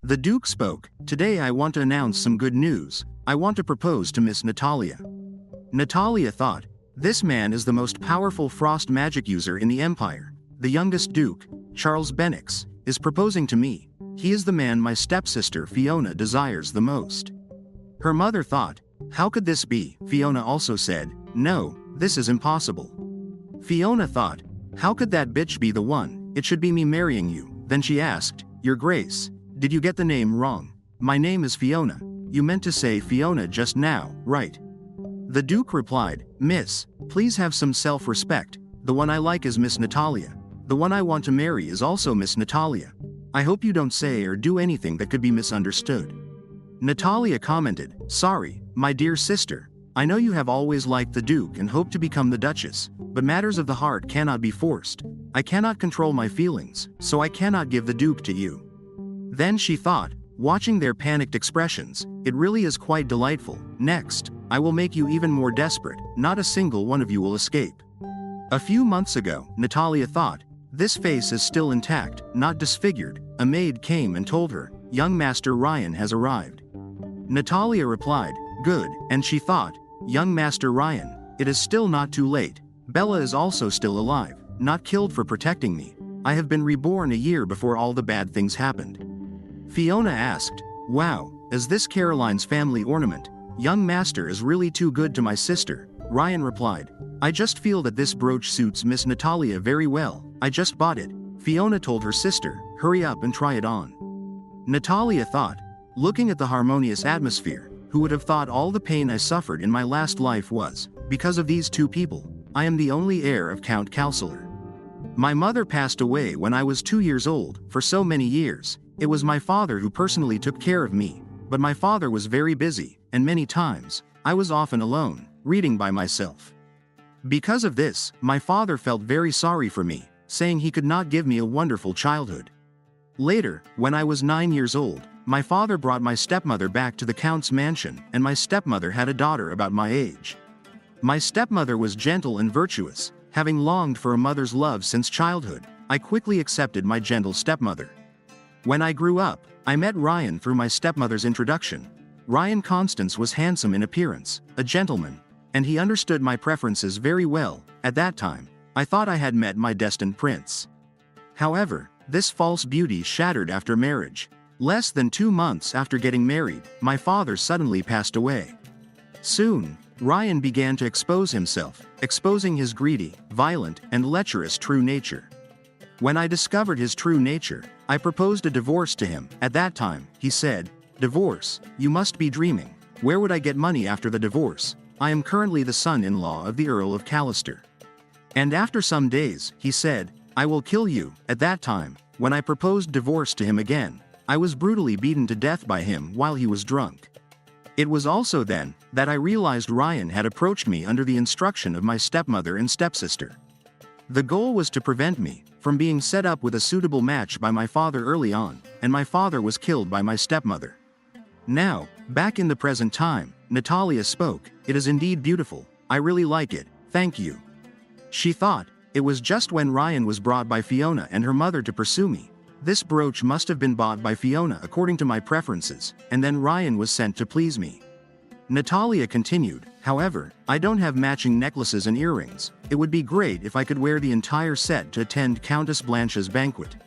The Duke spoke. "Today I want to announce some good news. I want to propose to Miss Natalia." Natalia thought, "This man is the most powerful frost magic user in the Empire. The youngest Duke, Charles Benix, is proposing to me. He is the man my stepsister Fiona desires the most." Her mother thought, "How could this be?" Fiona also said, "No, this is impossible." Fiona thought, "How could that bitch be the one? It should be me marrying you." Then she asked, "Your Grace, did you get the name wrong? My name is Fiona. You meant to say Fiona just now, right?" The Duke replied, "Miss, please have some self-respect. The one I like is Miss Natalia. The one I want to marry is also Miss Natalia. I hope you don't say or do anything that could be misunderstood." Natalia commented, "Sorry, my dear sister. I know you have always liked the Duke and hope to become the Duchess, but matters of the heart cannot be forced. I cannot control my feelings, so I cannot give the Duke to you." Then she thought, watching their panicked expressions, "It really is quite delightful. Next, I will make you even more desperate. Not a single one of you will escape." A few months ago, Natalia thought, "This face is still intact, not disfigured." A maid came and told her, "Young Master Ryan has arrived." Natalia replied, "Good," and she thought, "Young Master Ryan, it is still not too late. Bella is also still alive, not killed for protecting me. I have been reborn a year before all the bad things happened." Fiona asked, "Wow, is this Caroline's family ornament? Young Master is really too good to my sister." Ryan replied, "I just feel that this brooch suits Miss Natalia very well. I just bought it." Fiona told her sister, "Hurry up and try it on." Natalia thought, "Looking at the harmonious atmosphere, who would have thought all the pain I suffered in my last life was because of these two people? I am the only heir of Count Councillor. My mother passed away when I was 2 years old. For so many years, it was my father who personally took care of me, but my father was very busy, and many times, I was often alone, reading by myself. Because of this, my father felt very sorry for me, saying he could not give me a wonderful childhood. Later, when I was 9 years old, my father brought my stepmother back to the Count's mansion, and my stepmother had a daughter about my age. My stepmother was gentle and virtuous. Having longed for a mother's love since childhood, I quickly accepted my gentle stepmother. When I grew up, I met Ryan through my stepmother's introduction. Ryan Constance was handsome in appearance, a gentleman, and he understood my preferences very well. At that time, I thought I had met my destined prince. However, this false beauty shattered after marriage. Less than 2 months after getting married, my father suddenly passed away. Soon, Ryan began to expose himself, exposing his greedy, violent, and lecherous true nature. When I discovered his true nature, I proposed a divorce to him. At that time, he said, "Divorce? You must be dreaming. Where would I get money after the divorce? I am currently the son-in-law of the Earl of Callister." And after some days, he said, "I will kill you." At that time, when I proposed divorce to him again, I was brutally beaten to death by him while he was drunk. It was also then that I realized Ryan had approached me under the instruction of my stepmother and stepsister. The goal was to prevent me from being set up with a suitable match by my father early on, and my father was killed by my stepmother. Now, back in the present time, Natalia spoke, "It is indeed beautiful. I really like it, thank you." She thought, it was just when Ryan was brought by Fiona and her mother to pursue me. This brooch must have been bought by Fiona according to my preferences, and then Ryan was sent to please me. Natalia continued, "However, I don't have matching necklaces and earrings. It would be great if I could wear the entire set to attend Countess Blanche's banquet."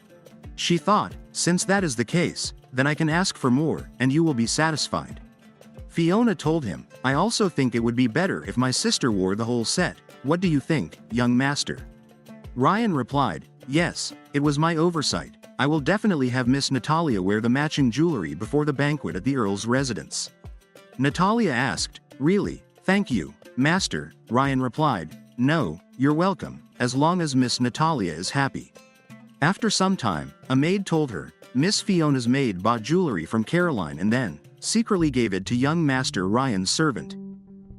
She thought, "Since that is the case, then I can ask for more, and you will be satisfied." Fiona told him, "I also think it would be better if my sister wore the whole set. What do you think, young master?" Ryan replied, "Yes, it was my oversight. I will definitely have Miss Natalia wear the matching jewelry before the banquet at the Earl's residence." Natalia asked, "Really? Thank you, master." Ryan replied, "No, you're welcome, as long as Miss Natalia is happy." After some time, a maid told her, Miss Fiona's maid bought jewelry from Caroline and then secretly gave it to young Master Ryan's servant.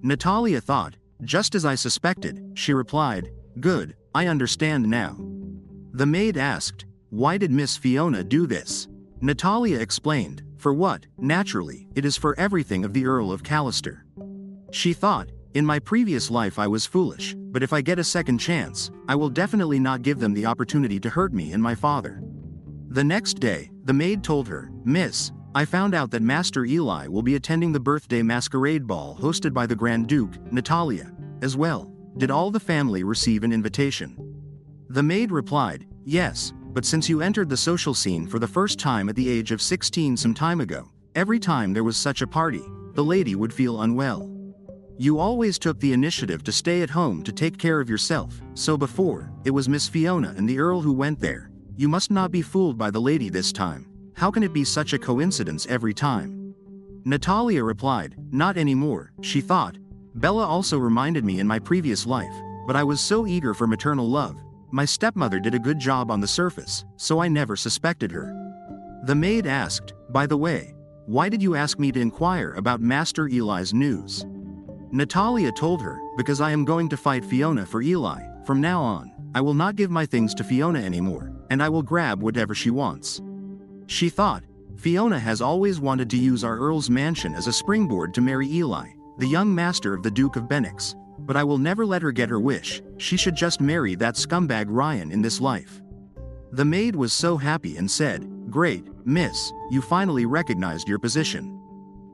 Natalia thought, "Just as I suspected." She replied, "Good, I understand now." The maid asked, "Why did Miss Fiona do this?" Natalia explained, "For what? Naturally, it is for everything of the Earl of Callister." She thought, "In my previous life I was foolish, but if I get a second chance, I will definitely not give them the opportunity to hurt me and my father." The next day, The maid told her, "Miss, I found out that Master Eli will be attending the birthday masquerade ball hosted by the Grand Duke, Natalia, as well. Did all the family receive an invitation?" The maid replied, "Yes, but since you entered the social scene for the first time at the age of 16 some time ago, every time there was such a party, the lady would feel unwell. You always took the initiative to stay at home to take care of yourself, so before, it was Miss Fiona and the Earl who went there. You must not be fooled by the lady this time. How can it be such a coincidence every time?" Natalia replied, "Not anymore," she thought. "Bella also reminded me in my previous life, but I was so eager for maternal love. My stepmother did a good job on the surface, so I never suspected her." The maid asked, "By the way, why did you ask me to inquire about Master Eli's news?" Natalia told her, "Because I am going to fight Fiona for Eli. From now on, I will not give my things to Fiona anymore, and I will grab whatever she wants." She thought, Fiona has always wanted to use our Earl's mansion as a springboard to marry Eli, the young master of the Duke of Benix, but I will never let her get her wish. She should just marry that scumbag Ryan in this life. The maid was so happy and said, "Great, miss, you finally recognized your position."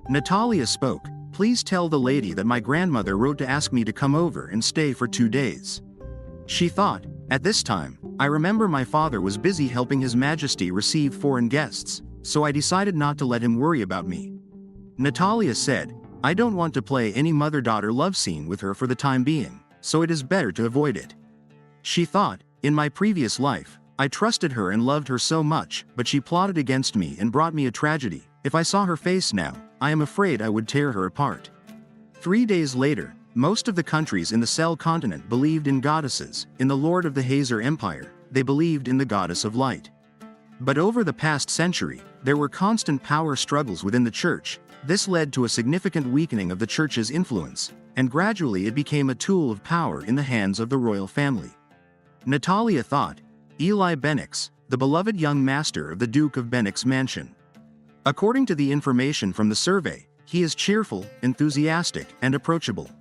Natalia spoke, "Please tell the lady that my grandmother wrote to ask me to come over and stay for 2 days." She thought, "At this time, I remember my father was busy helping His Majesty receive foreign guests, so I decided not to let him worry about me." Natalia said, "I don't want to play any mother-daughter love scene with her for the time being, so it is better to avoid it." She thought, "In my previous life, I trusted her and loved her so much, but she plotted against me and brought me a tragedy. If I saw her face now, I am afraid I would tear her apart." 3 days later, most of the countries in the Cell continent believed in goddesses. In the Lord of the Hazer Empire, they believed in the goddess of light. But over the past century, there were constant power struggles within the church. This led to a significant weakening of the church's influence, and gradually it became a tool of power in the hands of the royal family. Natalia thought, Eli Benix, the beloved young master of the Duke of Benix mansion. According to the information from the survey, he is cheerful, enthusiastic, and approachable.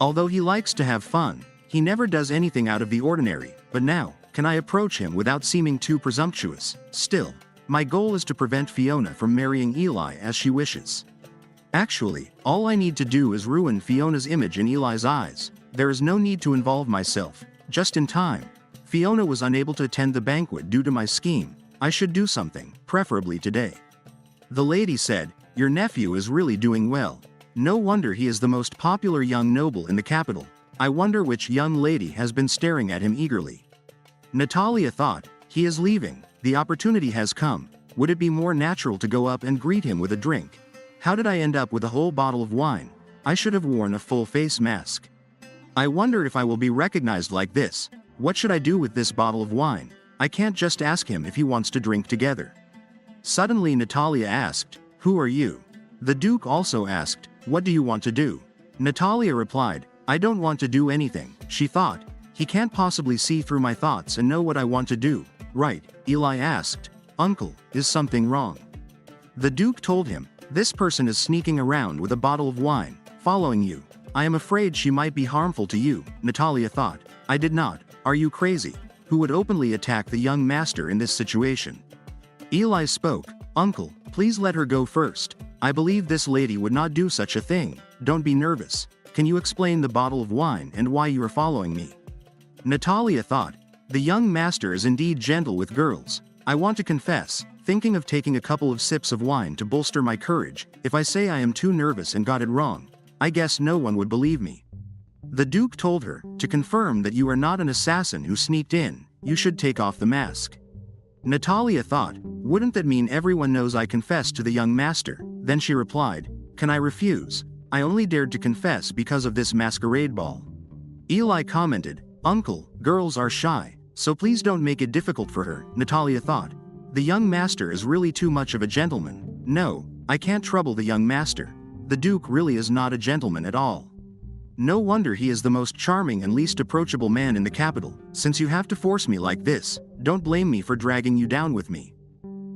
Although he likes to have fun, he never does anything out of the ordinary. But now, can I approach him without seeming too presumptuous? Still, my goal is to prevent Fiona from marrying Eli as she wishes. Actually, all I need to do is ruin Fiona's image in Eli's eyes. There is no need to involve myself. Just in time. Fiona was unable to attend the banquet due to my scheme. I should do something, preferably today." The lady said, "Your nephew is really doing well. No wonder he is the most popular young noble in the capital. I wonder which young lady has been staring at him eagerly." Natalia thought, "He is leaving. The opportunity has come. Would it be more natural to go up and greet him with a drink? How did I end up with a whole bottle of wine? I should have worn a full face mask. I wonder if I will be recognized like this. What should I do with this bottle of wine? I can't just ask him if he wants to drink together." Suddenly Natalia asked, "Who are you?" The Duke also asked, "What do you want to do?" Natalia replied, "I don't want to do anything." She thought, "He can't possibly see through my thoughts and know what I want to do, right?" Eli asked, "Uncle, is something wrong?" The Duke told him, "This person is sneaking around with a bottle of wine, following you. I am afraid she might be harmful to you." Natalia thought, "I did not. Are you crazy? Who would openly attack the young master in this situation?" Eli spoke, "Uncle, please let her go first. I believe this lady would not do such a thing. Don't be nervous. Can you explain the bottle of wine and why you are following me?" Natalia thought, "The young master is indeed gentle with girls. I want to confess, thinking of taking a couple of sips of wine to bolster my courage. If I say I am too nervous and got it wrong, I guess no one would believe me." The Duke told her, "To confirm that you are not an assassin who sneaked in, you should take off the mask." Natalia thought, "Wouldn't that mean everyone knows I confessed to the young master?" Then she replied, "Can I refuse? I only dared to confess because of this masquerade ball." Eli commented, "Uncle, girls are shy, so please don't make it difficult for her." Natalia thought, "The young master is really too much of a gentleman. No, I can't trouble the young master. The Duke really is not a gentleman at all. No wonder he is the most charming and least approachable man in the capital. Since you have to force me like this, don't blame me for dragging you down with me."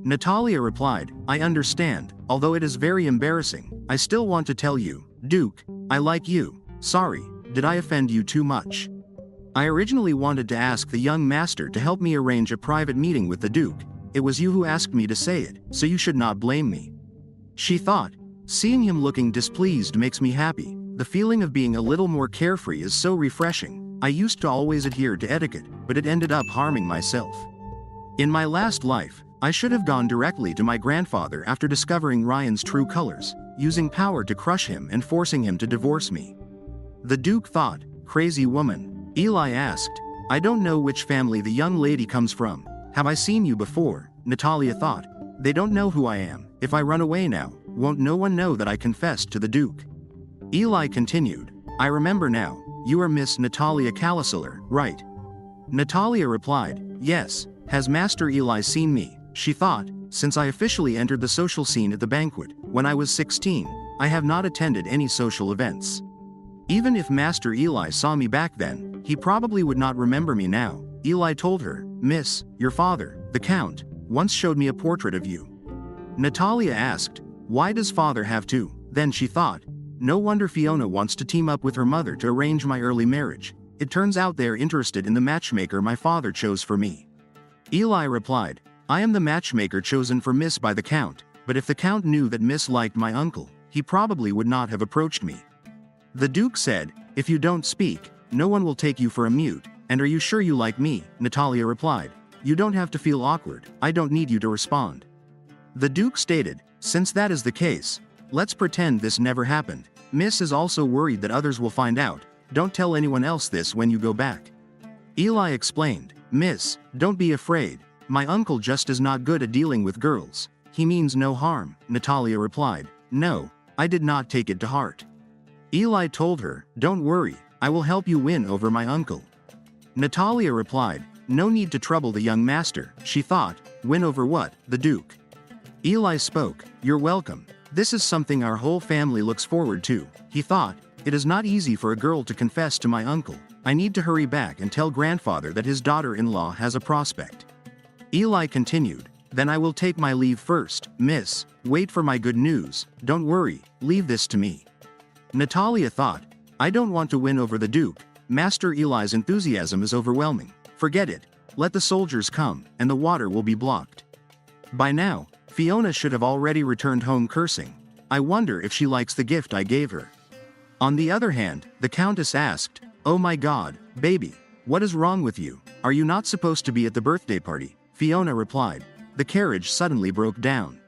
Natalia replied, "I understand, although it is very embarrassing. I still want to tell you, Duke, I like you. Sorry, did I offend you too much? I originally wanted to ask the young master to help me arrange a private meeting with the Duke. it was you who asked me to say it, so you should not blame me. She thought. Seeing him looking displeased makes me happy. The feeling of being a little more carefree is so refreshing. I used to always adhere to etiquette, but it ended up harming myself. In my last life, I should have gone directly to my grandfather after discovering Ryan's true colors, using power to crush him and forcing him to divorce me. The Duke thought, crazy woman. Eli asked, I don't know which family the young lady comes from. Have I seen you before? Natalia thought. They don't know who I am. If I run away now, won't no one know that I confessed to the Duke? Eli continued, I remember now, you are Miss Natalia Caliciller, right? Natalia replied, yes. Has Master Eli seen me? She thought, since I officially entered the social scene at the banquet, when I was 16, I have not attended any social events. Even if Master Eli saw me back then, he probably would not remember me now. Eli told her, Miss, your father, the Count, once showed me a portrait of you. Natalia asked, why does father have to? Then she thought, no wonder Fiona wants to team up with her mother to arrange my early marriage. It turns out they're interested in the matchmaker my father chose for me. Eli replied, I am the matchmaker chosen for Miss by the Count, but if the Count knew that Miss liked my uncle, he probably would not have approached me. The Duke said, if you don't speak, no one will take you for a mute, and are you sure you like me? Natalia replied, you don't have to feel awkward, I don't need you to respond. The Duke stated, since that is the case, let's pretend this never happened. Miss is also worried that others will find out. Don't tell anyone else this when you go back. Eli explained, Miss, don't be afraid. My uncle just is not good at dealing with girls. He means no harm. Natalia replied, no, I did not take it to heart. Eli told her, don't worry, I will help you win over my uncle. Natalia replied, no need to trouble the young master. She thought, win over what? The Duke. Eli spoke, you're welcome. This is something our whole family looks forward to. He thought, it is not easy for a girl to confess to my uncle. I need to hurry back and tell grandfather that his daughter-in-law has a prospect. Eli continued, then I will take my leave first. Miss, wait for my good news. Don't worry, leave this to me. Natalia thought, I don't want to win over the Duke. Master Eli's enthusiasm is overwhelming. Forget it. Let the soldiers come, and the water will be blocked. By now, Fiona should have already returned home cursing. I wonder if she likes the gift I gave her. On the other hand, the Countess asked, oh my God, baby, what is wrong with you? Are you not supposed to be at the birthday party? Fiona replied. The carriage suddenly broke down.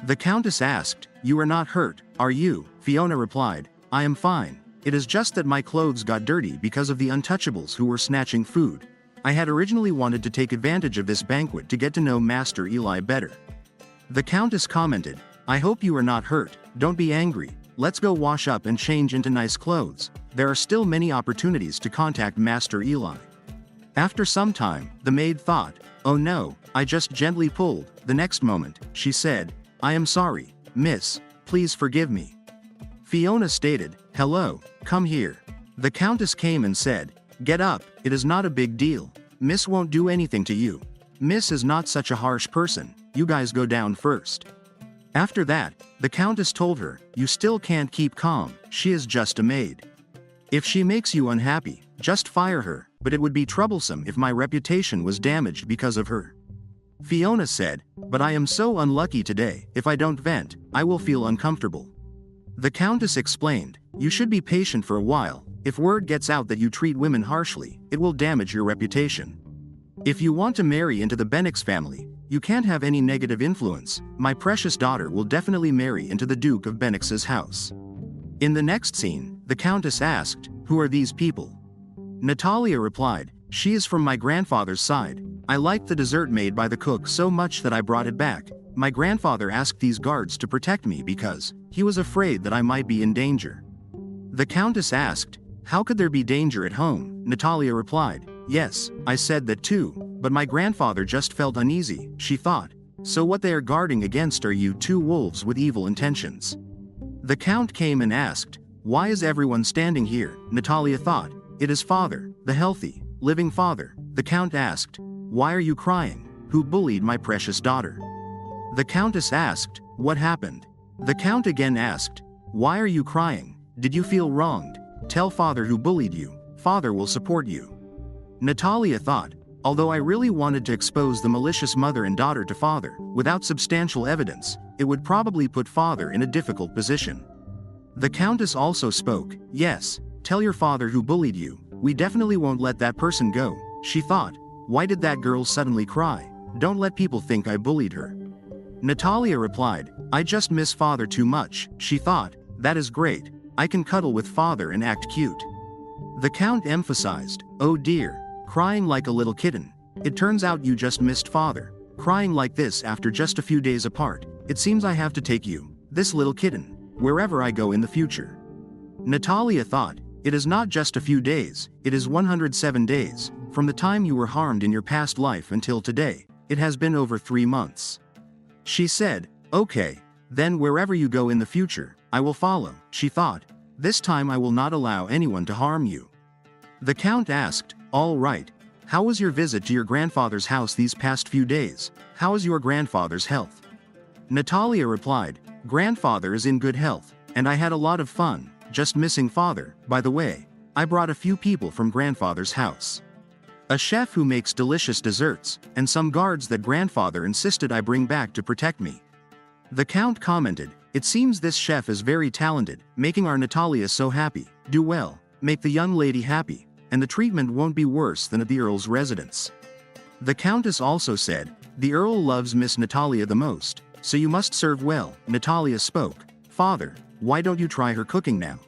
The Countess asked, you are not hurt, are you? Fiona replied, I am fine. It is just that my clothes got dirty because of the untouchables who were snatching food. I had originally wanted to take advantage of this banquet to get to know Master Eli better. The Countess commented, I hope you are not hurt, don't be angry, let's go wash up and change into nice clothes. There are still many opportunities to contact Master Eli. After some time, the maid thought, oh no, I just gently pulled. The next moment, she said, I am sorry, miss, please forgive me. Fiona stated, hello, come here. The Countess came and said, get up, it is not a big deal. Miss won't do anything to you. Miss is not such a harsh person, you guys go down first. After that, the Countess told her, you still can't keep calm, she is just a maid. If she makes you unhappy, just fire her, but it would be troublesome if my reputation was damaged because of her. Fiona said, but I am so unlucky today, if I don't vent, I will feel uncomfortable. The Countess explained, you should be patient for a while, if word gets out that you treat women harshly, it will damage your reputation. If you want to marry into the Benix family, you can't have any negative influence. My precious daughter will definitely marry into the Duke of Benix's house. In the next scene, the Countess asked, who are these people? Natalia replied, she is from my grandfather's side. I liked the dessert made by the cook so much that I brought it back. My grandfather asked these guards to protect me because he was afraid that I might be in danger. The Countess asked, how could there be danger at home? Natalia replied, yes, I said that too, but my grandfather just felt uneasy, she thought. So what they are guarding against are you two wolves with evil intentions. The Count came and asked, why is everyone standing here? Natalia thought, it is father, the healthy, living father. The Count asked, why are you crying? Who bullied my precious daughter? The Countess asked, what happened? The Count again asked, why are you crying? Did you feel wronged? Tell father who bullied you. Father will support you. Natalia thought, Although I really wanted to expose the malicious mother and daughter to father, without substantial evidence, it would probably put father in a difficult position. The countess also spoke. Yes, tell your father who bullied you. We definitely won't let that person go, she thought. Why did that girl suddenly cry? Don't let people think I bullied her. Natalia replied, I just miss father too much, she thought. That is great. I can cuddle with father and act cute. The count emphasized, oh dear, crying like a little kitten. It turns out you just missed father. Crying like this after just a few days apart. It seems I have to take you, this little kitten, wherever I go in the future. Natalia thought, it is not just a few days, it is 107 days, from the time you were harmed in your past life until today. It has been over 3 months. She said, okay, then wherever you go in the future, I will follow, she thought. This time I will not allow anyone to harm you. The count asked, all right, how was your visit to your grandfather's house these past few days? How is your grandfather's health? Natalia replied, grandfather is in good health, and I had a lot of fun, just missing father. By the way, I brought a few people from grandfather's house. A chef who makes delicious desserts, and some guards that grandfather insisted I bring back to protect me. The count commented, it seems this chef is very talented, making our Natalia so happy. Do well, make the young lady happy, and the treatment won't be worse than at the Earl's residence. The countess also said, the Earl loves Miss Natalia the most, so you must serve well. Natalia spoke, father, why don't you try her cooking now?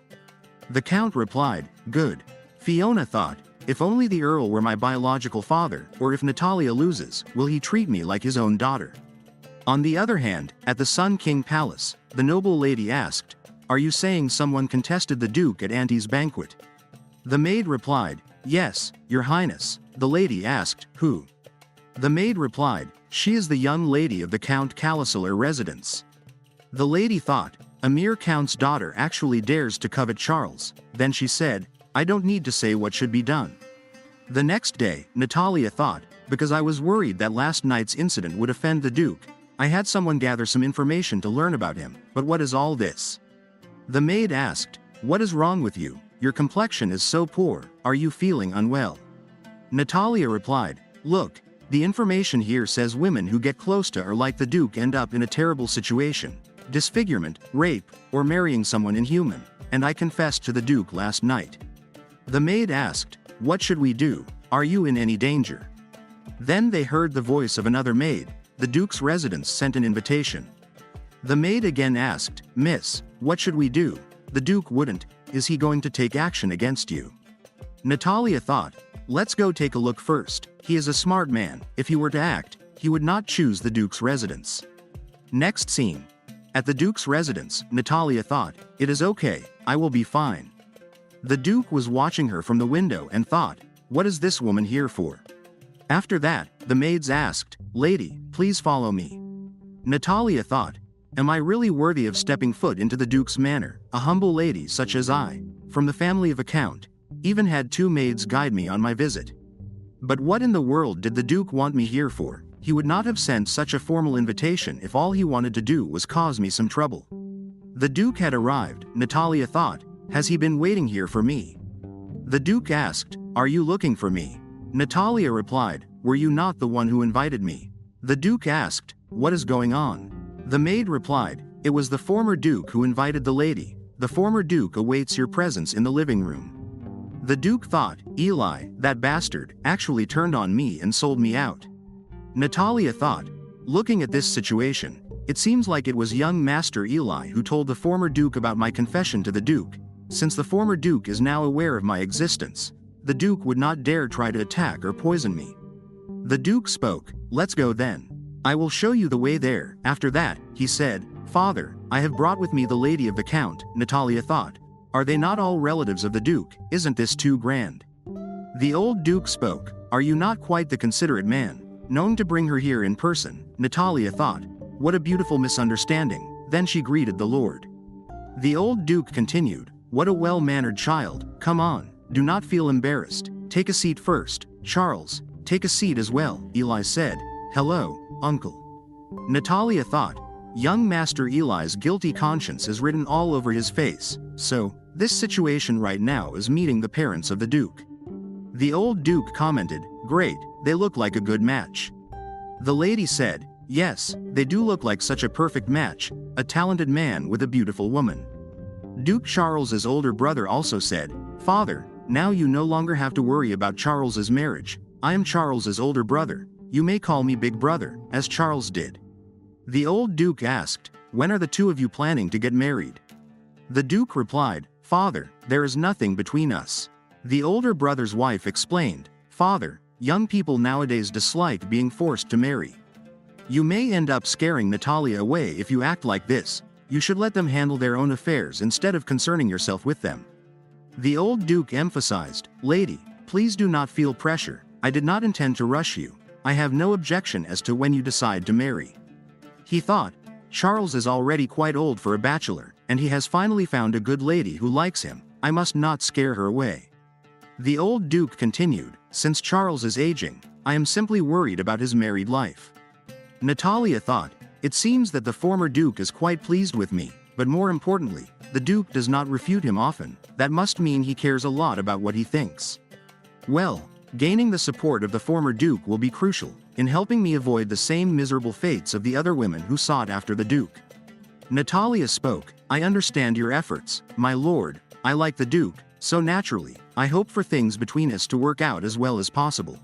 The count replied, good. Fiona thought, if only the Earl were my biological father, or if Natalia loses, will he treat me like his own daughter? On the other hand, at the Sun King Palace, the noble lady asked, are you saying someone contested the Duke at Auntie's banquet? The maid replied, yes, your highness. The lady asked, who? The maid replied, she is the young lady of the Count Calicela's residence. The lady thought, a mere count's daughter actually dares to covet Charles. Then she said, I don't need to say what should be done. The next day, Natalia thought, because I was worried that last night's incident would offend the Duke, I had someone gather some information to learn about him. But what is all this? The maid asked, what is wrong with you? Your complexion is so poor, are you feeling unwell? Natalia replied, look, the information here says women who get close to or like the Duke end up in a terrible situation. Disfigurement, rape, or marrying someone inhuman, and I confessed to the Duke last night. The maid asked, what should we do? Are you in any danger? Then they heard the voice of another maid. The Duke's residence sent an invitation. The maid again asked, Miss, what should we do? The Duke wouldn't. Is he going to take action against you? Natalia thought, let's go take a look first. He is a smart man. If he were to act, he would not choose the Duke's residence. Next scene. At the Duke's residence, Natalia thought, it is okay, I will be fine. The Duke was watching her from the window and thought, what is this woman here for? After that, the maids asked, lady, please follow me. Natalia thought, am I really worthy of stepping foot into the Duke's manor? A humble lady such as I, from the family of a count, even had 2 maids guide me on my visit. But what in the world did the Duke want me here for? He would not have sent such a formal invitation if all he wanted to do was cause me some trouble. The Duke had arrived, Natalia thought, has he been waiting here for me? The Duke asked, are you looking for me? Natalia replied, were you not the one who invited me? The Duke asked, what is going on? The maid replied, it was the former Duke who invited the lady. The former Duke awaits your presence in the living room. The Duke thought, Eli, that bastard, actually turned on me and sold me out. Natalia thought, looking at this situation, it seems like it was young Master Eli who told the former Duke about my confession to the Duke. Since the former Duke is now aware of my existence, the Duke would not dare try to attack or poison me. The Duke spoke, let's go then. I will show you the way there. After that, he said, Father, I have brought with me the lady of the Count. Natalia thought, are they not all relatives of the Duke? Isn't this too grand? The old Duke spoke, are you not quite the considerate man, known to bring her here in person? Natalia thought, what a beautiful misunderstanding. Then she greeted the Lord. The old Duke continued, what a well-mannered child. Come on, do not feel embarrassed. Take a seat first. Charles, take a seat as well. Eli said, hello, uncle. Natalia thought, young Master Eli's guilty conscience is written all over his face, so, this situation right now is meeting the parents of the Duke. The old Duke commented, Great, they look like a good match. The lady said, yes, they do look like such a perfect match, a talented man with a beautiful woman. Duke Charles's older brother also said, Father, now you no longer have to worry about Charles's marriage. I am Charles's older brother. You may call me Big Brother, as Charles did. The old Duke asked, when are the two of you planning to get married? The Duke replied, Father, there is nothing between us. The older brother's wife explained, Father, young people nowadays dislike being forced to marry. You may end up scaring Natalia away if you act like this. You should let them handle their own affairs instead of concerning yourself with them. The old Duke emphasized, Lady, please do not feel pressure. I did not intend to rush you. I have no objection as to when you decide to marry. He thought, Charles is already quite old for a bachelor, and he has finally found a good lady who likes him. I must not scare her away. The old Duke continued, since Charles is aging, I am simply worried about his married life. Natalia thought, it seems that the former Duke is quite pleased with me, but more importantly, the Duke does not refute him often. That must mean he cares a lot about what he thinks. Well, gaining the support of the former Duke will be crucial in helping me avoid the same miserable fates of the other women who sought after the Duke. Natalia spoke, I understand your efforts, my lord. I like the Duke, so naturally, I hope for things between us to work out as well as possible.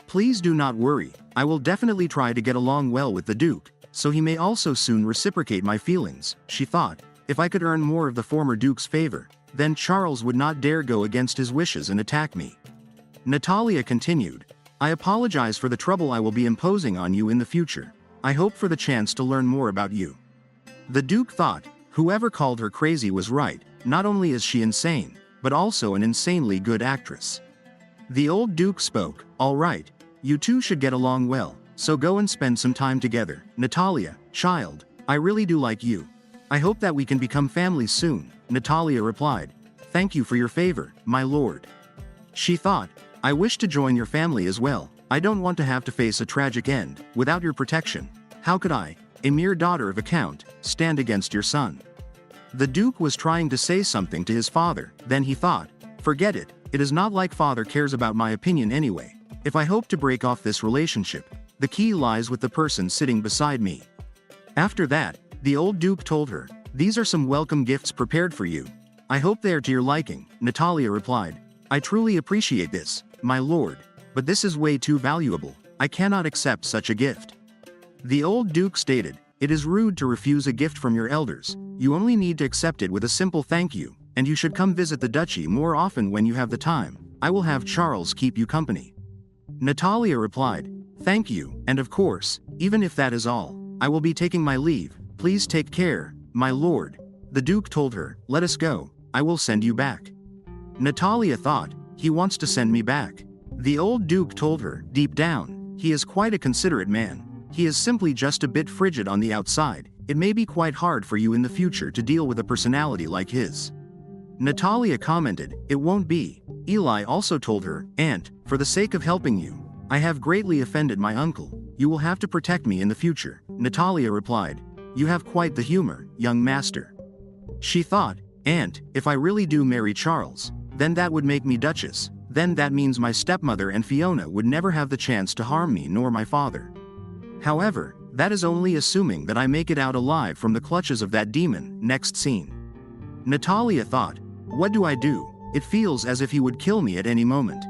Please do not worry, I will definitely try to get along well with the Duke, so he may also soon reciprocate my feelings. She thought, if I could earn more of the former Duke's favor, then Charles would not dare go against his wishes and attack me. Natalia continued, I apologize for the trouble I will be imposing on you in the future. I hope for the chance to learn more about you. The Duke thought, whoever called her crazy was right, not only is she insane, but also an insanely good actress. The old Duke spoke, all right, you two should get along well, so go and spend some time together. Natalia, child, I really do like you. I hope that we can become family soon. Natalia replied, thank you for your favor, my lord. She thought, I wish to join your family as well. I don't want to have to face a tragic end. Without your protection, how could I, a mere daughter of a count, stand against your son? The Duke was trying to say something to his father, then he thought, forget it, it is not like father cares about my opinion anyway. If I hope to break off this relationship, the key lies with the person sitting beside me. After that, the old Duke told her, these are some welcome gifts prepared for you. I hope they are to your liking. Natalia replied, I truly appreciate this, my lord, but this is way too valuable. I cannot accept such a gift. The old Duke stated, it is rude to refuse a gift from your elders. You only need to accept it with a simple thank you, and you should come visit the duchy more often when you have the time. I will have Charles keep you company. Natalia replied, thank you, and of course, even if that is all, I will be taking my leave. Please take care, my lord. The Duke told her, let us go, I will send you back. Natalia thought, he wants to send me back. The old Duke told her, deep down, he is quite a considerate man. He is simply just a bit frigid on the outside. It may be quite hard for you in the future to deal with a personality like his. Natalia commented, it won't be. Eli also told her, Aunt, for the sake of helping you, I have greatly offended my uncle. You will have to protect me in the future. Natalia replied, you have quite the humor, young master. She thought, Aunt, if I really do marry Charles, then that would make me Duchess. Then that means my stepmother and Fiona would never have the chance to harm me nor my father. However, that is only assuming that I make it out alive from the clutches of that demon. Next scene. Natalia thought, what do I do? It feels as if he would kill me at any moment.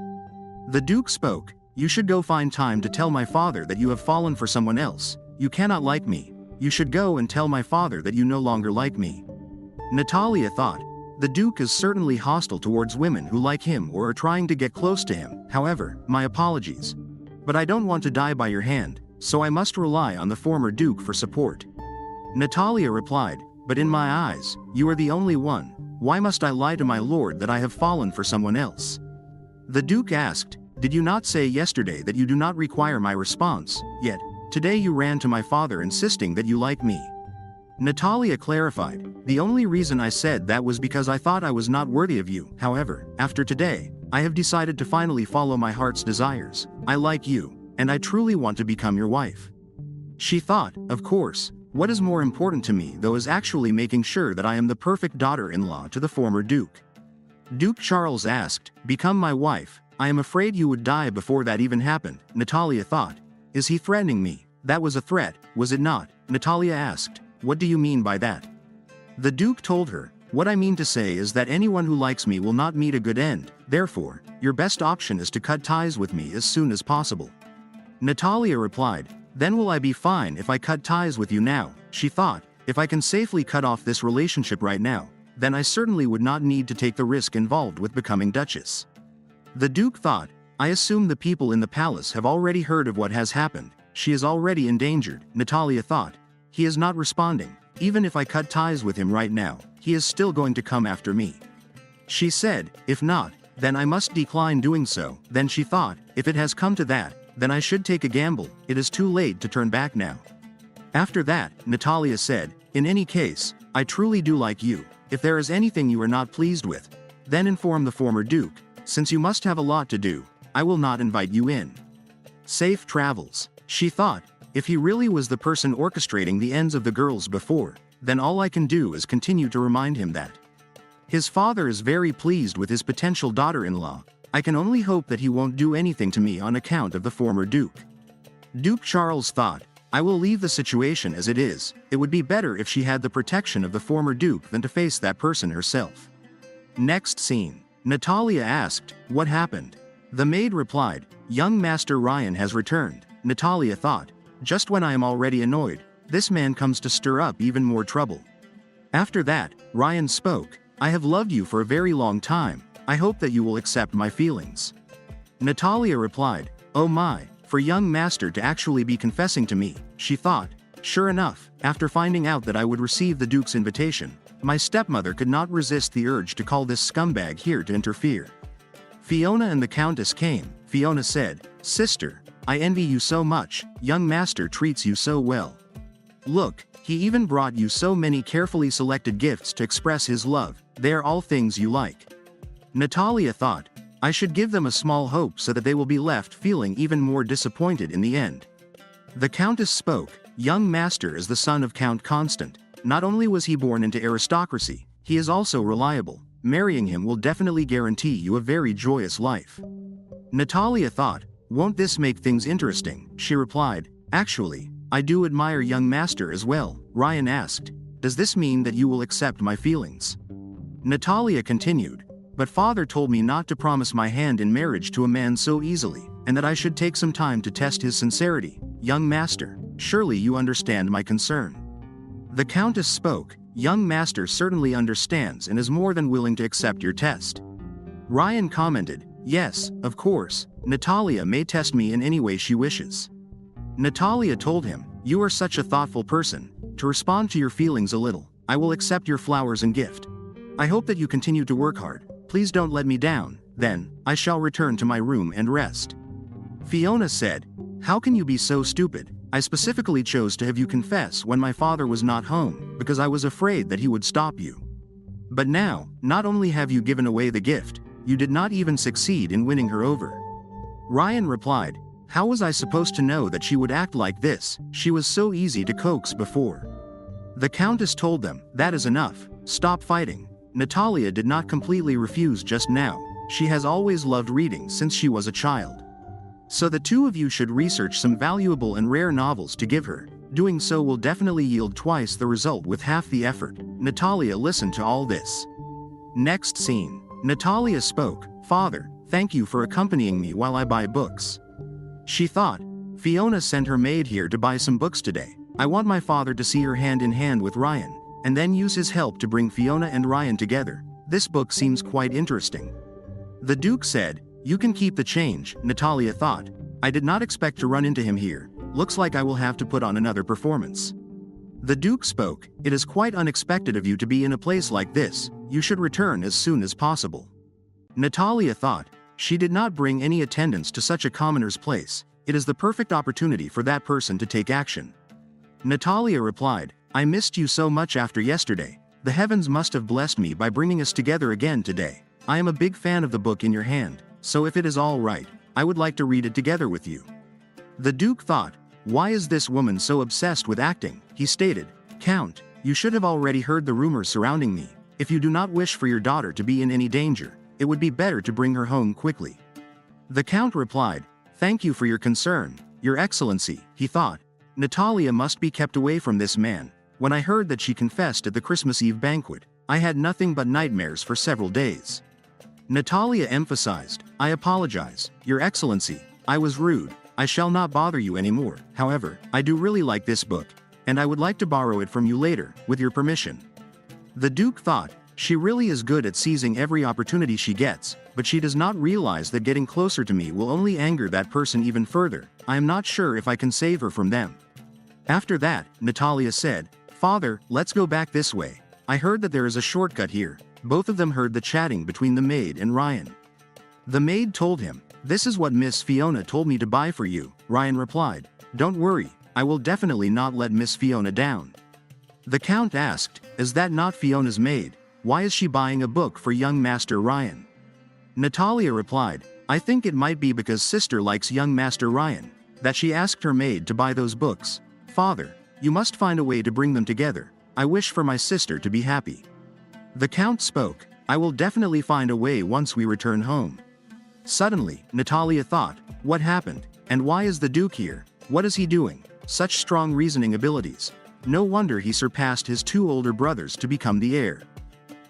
The Duke spoke, you should go find time to tell my father that you have fallen for someone else. You cannot like me. You should go and tell my father that you no longer like me. Natalia thought, the Duke is certainly hostile towards women who like him or are trying to get close to him. However, my apologies. But I don't want to die by your hand, so I must rely on the former Duke for support. Natalia replied, but in my eyes, you are the only one. Why must I lie to my lord that I have fallen for someone else? The Duke asked, did you not say yesterday that you do not require my response, yet, today you ran to my father insisting that you like me? Natalia clarified, the only reason I said that was because I thought I was not worthy of you. However, after today, I have decided to finally follow my heart's desires. I like you, and I truly want to become your wife. She thought, of course, what is more important to me though is actually making sure that I am the perfect daughter-in-law to the former Duke. Duke Charles asked, become my wife, I am afraid you would die before that even happened, Natalia thought. Is he threatening me? That was a threat, was it not? Natalia asked. What do you mean by that? The Duke told her, what I mean to say is that anyone who likes me will not meet a good end, therefore, your best option is to cut ties with me as soon as possible. Natalia replied, then will I be fine if I cut ties with you now? She thought, if I can safely cut off this relationship right now, then I certainly would not need to take the risk involved with becoming Duchess. The Duke thought, I assume the people in the palace have already heard of what has happened, she is already endangered, Natalia thought. He is not responding, even if I cut ties with him right now, he is still going to come after me. She said, if not, then I must decline doing so. Then she thought, if it has come to that, then I should take a gamble, it is too late to turn back now. After that, Natalia said, in any case, I truly do like you. If there is anything you are not pleased with, then inform the former Duke. Since you must have a lot to do, I will not invite you in. Safe travels. She thought, if he really was the person orchestrating the ends of the girls before, then all I can do is continue to remind him that. His father is very pleased with his potential daughter-in-law. I can only hope that he won't do anything to me on account of the former Duke. Duke Charles thought, I will leave the situation as it is. It would be better if she had the protection of the former Duke than to face that person herself. Next scene. Natalia asked, what happened? The maid replied, young Master Ryan has returned. Natalia thought, just when I am already annoyed, this man comes to stir up even more trouble. After that, Ryan spoke, I have loved you for a very long time, I hope that you will accept my feelings. Natalia replied, oh my, for young master to actually be confessing to me, she thought. Sure enough, after finding out that I would receive the Duke's invitation, my stepmother could not resist the urge to call this scumbag here to interfere. Fiona and the Countess came. Fiona said, sister, I envy you so much, young master treats you so well. Look, he even brought you so many carefully selected gifts to express his love, they are all things you like. Natalia thought, I should give them a small hope so that they will be left feeling even more disappointed in the end. The Countess spoke, young master is the son of Count Constant. Not only was he born into aristocracy, he is also reliable. Marrying him will definitely guarantee you a very joyous life. Natalia thought, won't this make things interesting? She replied, actually, I do admire young master as well. Ryan asked, does this mean that you will accept my feelings? Natalia continued, but father told me not to promise my hand in marriage to a man so easily, and that I should take some time to test his sincerity. Young master, surely you understand my concern. The Countess spoke, young master certainly understands and is more than willing to accept your test. Ryan commented, yes, of course, Natalia may test me in any way she wishes. Natalia told him, you are such a thoughtful person, to respond to your feelings a little, I will accept your flowers and gift. I hope that you continue to work hard, please don't let me down, then, I shall return to my room and rest. Fiona said, how can you be so stupid? I specifically chose to have you confess when my father was not home, because I was afraid that he would stop you. But now, not only have you given away the gift, you did not even succeed in winning her over. Ryan replied, how was I supposed to know that she would act like this? She was so easy to coax before. The Countess told them, that is enough, stop fighting. Natalia did not completely refuse just now, she has always loved reading since she was a child. So the two of you should research some valuable and rare novels to give her, doing so will definitely yield twice the result with half the effort. Natalia listened to all this. Next scene. Natalia spoke, father, thank you for accompanying me while I buy books. She thought, Fiona sent her maid here to buy some books today. I want my father to see her hand in hand with Ryan, and then use his help to bring Fiona and Ryan together. This book seems quite interesting. The Duke said, you can keep the change. Natalia thought, I did not expect to run into him here, looks like I will have to put on another performance. The Duke spoke, it is quite unexpected of you to be in a place like this, you should return as soon as possible. Natalia thought, she did not bring any attendants to such a commoner's place, it is the perfect opportunity for that person to take action. Natalia replied, I missed you so much after yesterday, the heavens must have blessed me by bringing us together again today. I am a big fan of the book in your hand, so if it is all right, I would like to read it together with you. The Duke thought, why is this woman so obsessed with acting? He stated, Count, you should have already heard the rumors surrounding me. If you do not wish for your daughter to be in any danger, it would be better to bring her home quickly. The Count replied, "Thank you for your concern, Your Excellency," he thought. Natalia must be kept away from this man. When I heard that she confessed at the Christmas Eve banquet, I had nothing but nightmares for several days. Natalia emphasized, "I apologize, Your Excellency, I was rude, I shall not bother you anymore. However, I do really like this book, and I would like to borrow it from you later, with your permission." The Duke thought, she really is good at seizing every opportunity she gets, but she does not realize that getting closer to me will only anger that person even further. I am not sure if I can save her from them. After that, Natalia said, "Father, let's go back this way. I heard that there is a shortcut here." Both of them heard the chatting between the maid and Ryan. The maid told him, "This is what Miss Fiona told me to buy for you." Ryan replied, "Don't worry, I will definitely not let Miss Fiona down." The Count asked, "Is that not Fiona's maid? Why is she buying a book for young Master Ryan?" Natalia replied, "I think it might be because sister likes young Master Ryan, that she asked her maid to buy those books. Father, you must find a way to bring them together. I wish for my sister to be happy." The Count spoke, "I will definitely find a way once we return home." Suddenly, Natalia thought, "What happened? And why is the Duke here? What is he doing? Such strong reasoning abilities. No wonder he surpassed his two older brothers to become the heir."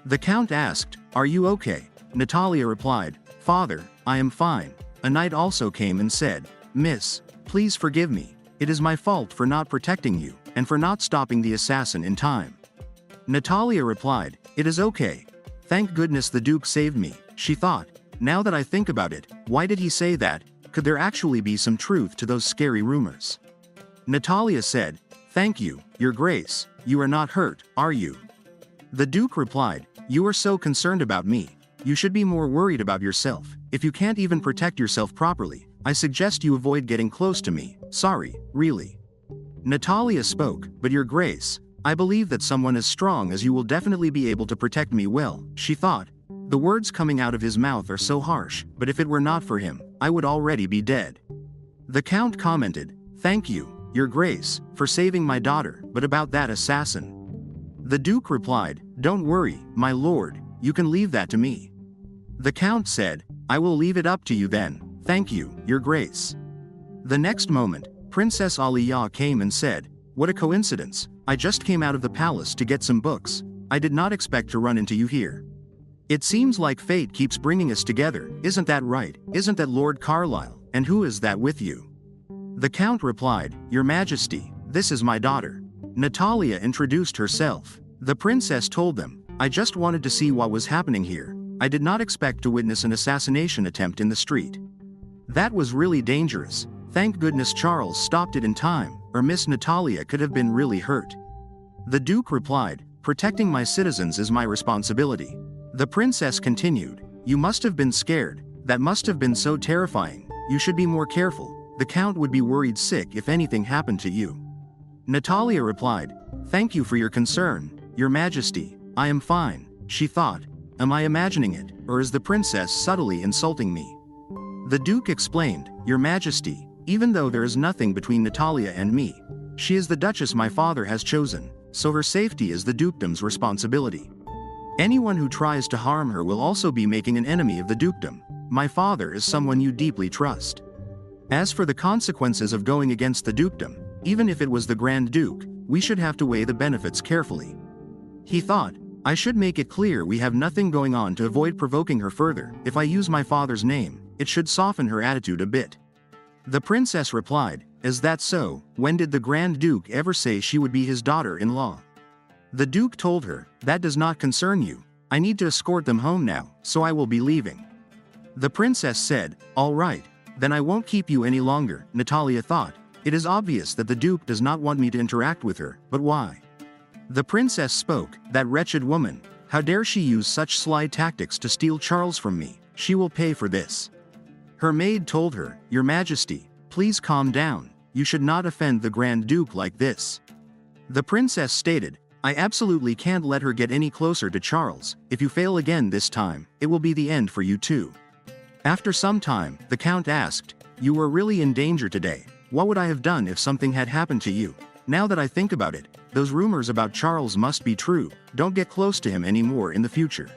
The Count asked, "Are you okay?" Natalia replied, "Father, I am fine." A knight also came and said, "Miss, please forgive me. It is my fault for not protecting you, and for not stopping the assassin in time." Natalia replied, "It is okay. Thank goodness the Duke saved me," she thought. Now that I think about it, why did he say that? Could there actually be some truth to those scary rumors? Natalia said, "Thank you, Your Grace. You are not hurt, are you?" The Duke replied, "You are so concerned about me. You should be more worried about yourself. If you can't even protect yourself properly, I suggest you avoid getting close to me. Sorry, really." Natalia spoke, "But Your Grace, I believe that someone as strong as you will definitely be able to protect me well," she thought. The words coming out of his mouth are so harsh, but if it were not for him, I would already be dead. The Count commented, "Thank you, Your Grace, for saving my daughter, but about that assassin?" The Duke replied, "Don't worry, my lord, you can leave that to me." The Count said, "I will leave it up to you then. Thank you, Your Grace." The next moment, Princess Aliyah came and said, "What a coincidence, I just came out of the palace to get some books. I did not expect to run into you here. It seems like fate keeps bringing us together, isn't that right? Isn't that Lord Carlisle, and who is that with you?" The Count replied, "Your Majesty, this is my daughter." Natalia introduced herself. The princess told them, "I just wanted to see what was happening here. I did not expect to witness an assassination attempt in the street. That was really dangerous. Thank goodness Charles stopped it in time, or Miss Natalia could have been really hurt." The Duke replied, "Protecting my citizens is my responsibility." The princess continued, "You must have been scared. That must have been so terrifying. You should be more careful. The Count would be worried sick if anything happened to you." Natalia replied, "Thank you for your concern, Your Majesty. I am fine." She thought, "Am I imagining it, or is the princess subtly insulting me?" The Duke explained, "Your Majesty, even though there is nothing between Natalia and me, she is the Duchess my father has chosen, so her safety is the dukedom's responsibility. Anyone who tries to harm her will also be making an enemy of the dukedom. My father is someone you deeply trust. As for the consequences of going against the dukedom, even if it was the Grand Duke, we should have to weigh the benefits carefully." He thought, "I should make it clear we have nothing going on to avoid provoking her further. If I use my father's name, it should soften her attitude a bit." The princess replied, "Is that so? When did the Grand Duke ever say she would be his daughter-in-law?" The Duke told her, "That does not concern you. I need to escort them home now, so I will be leaving." The princess said, "All right, then I won't keep you any longer." Natalia thought, "It is obvious that the Duke does not want me to interact with her, but why?" The princess spoke, "That wretched woman, how dare she use such sly tactics to steal Charles from me? She will pay for this." Her maid told her, "Your Majesty, please calm down. You should not offend the Grand Duke like this." The princess stated, "I absolutely can't let her get any closer to Charles. If you fail again this time, it will be the end for you too." After some time, the Count asked, "You were really in danger today. What would I have done if something had happened to you? Now that I think about it, those rumors about Charles must be true. Don't get close to him anymore in the future."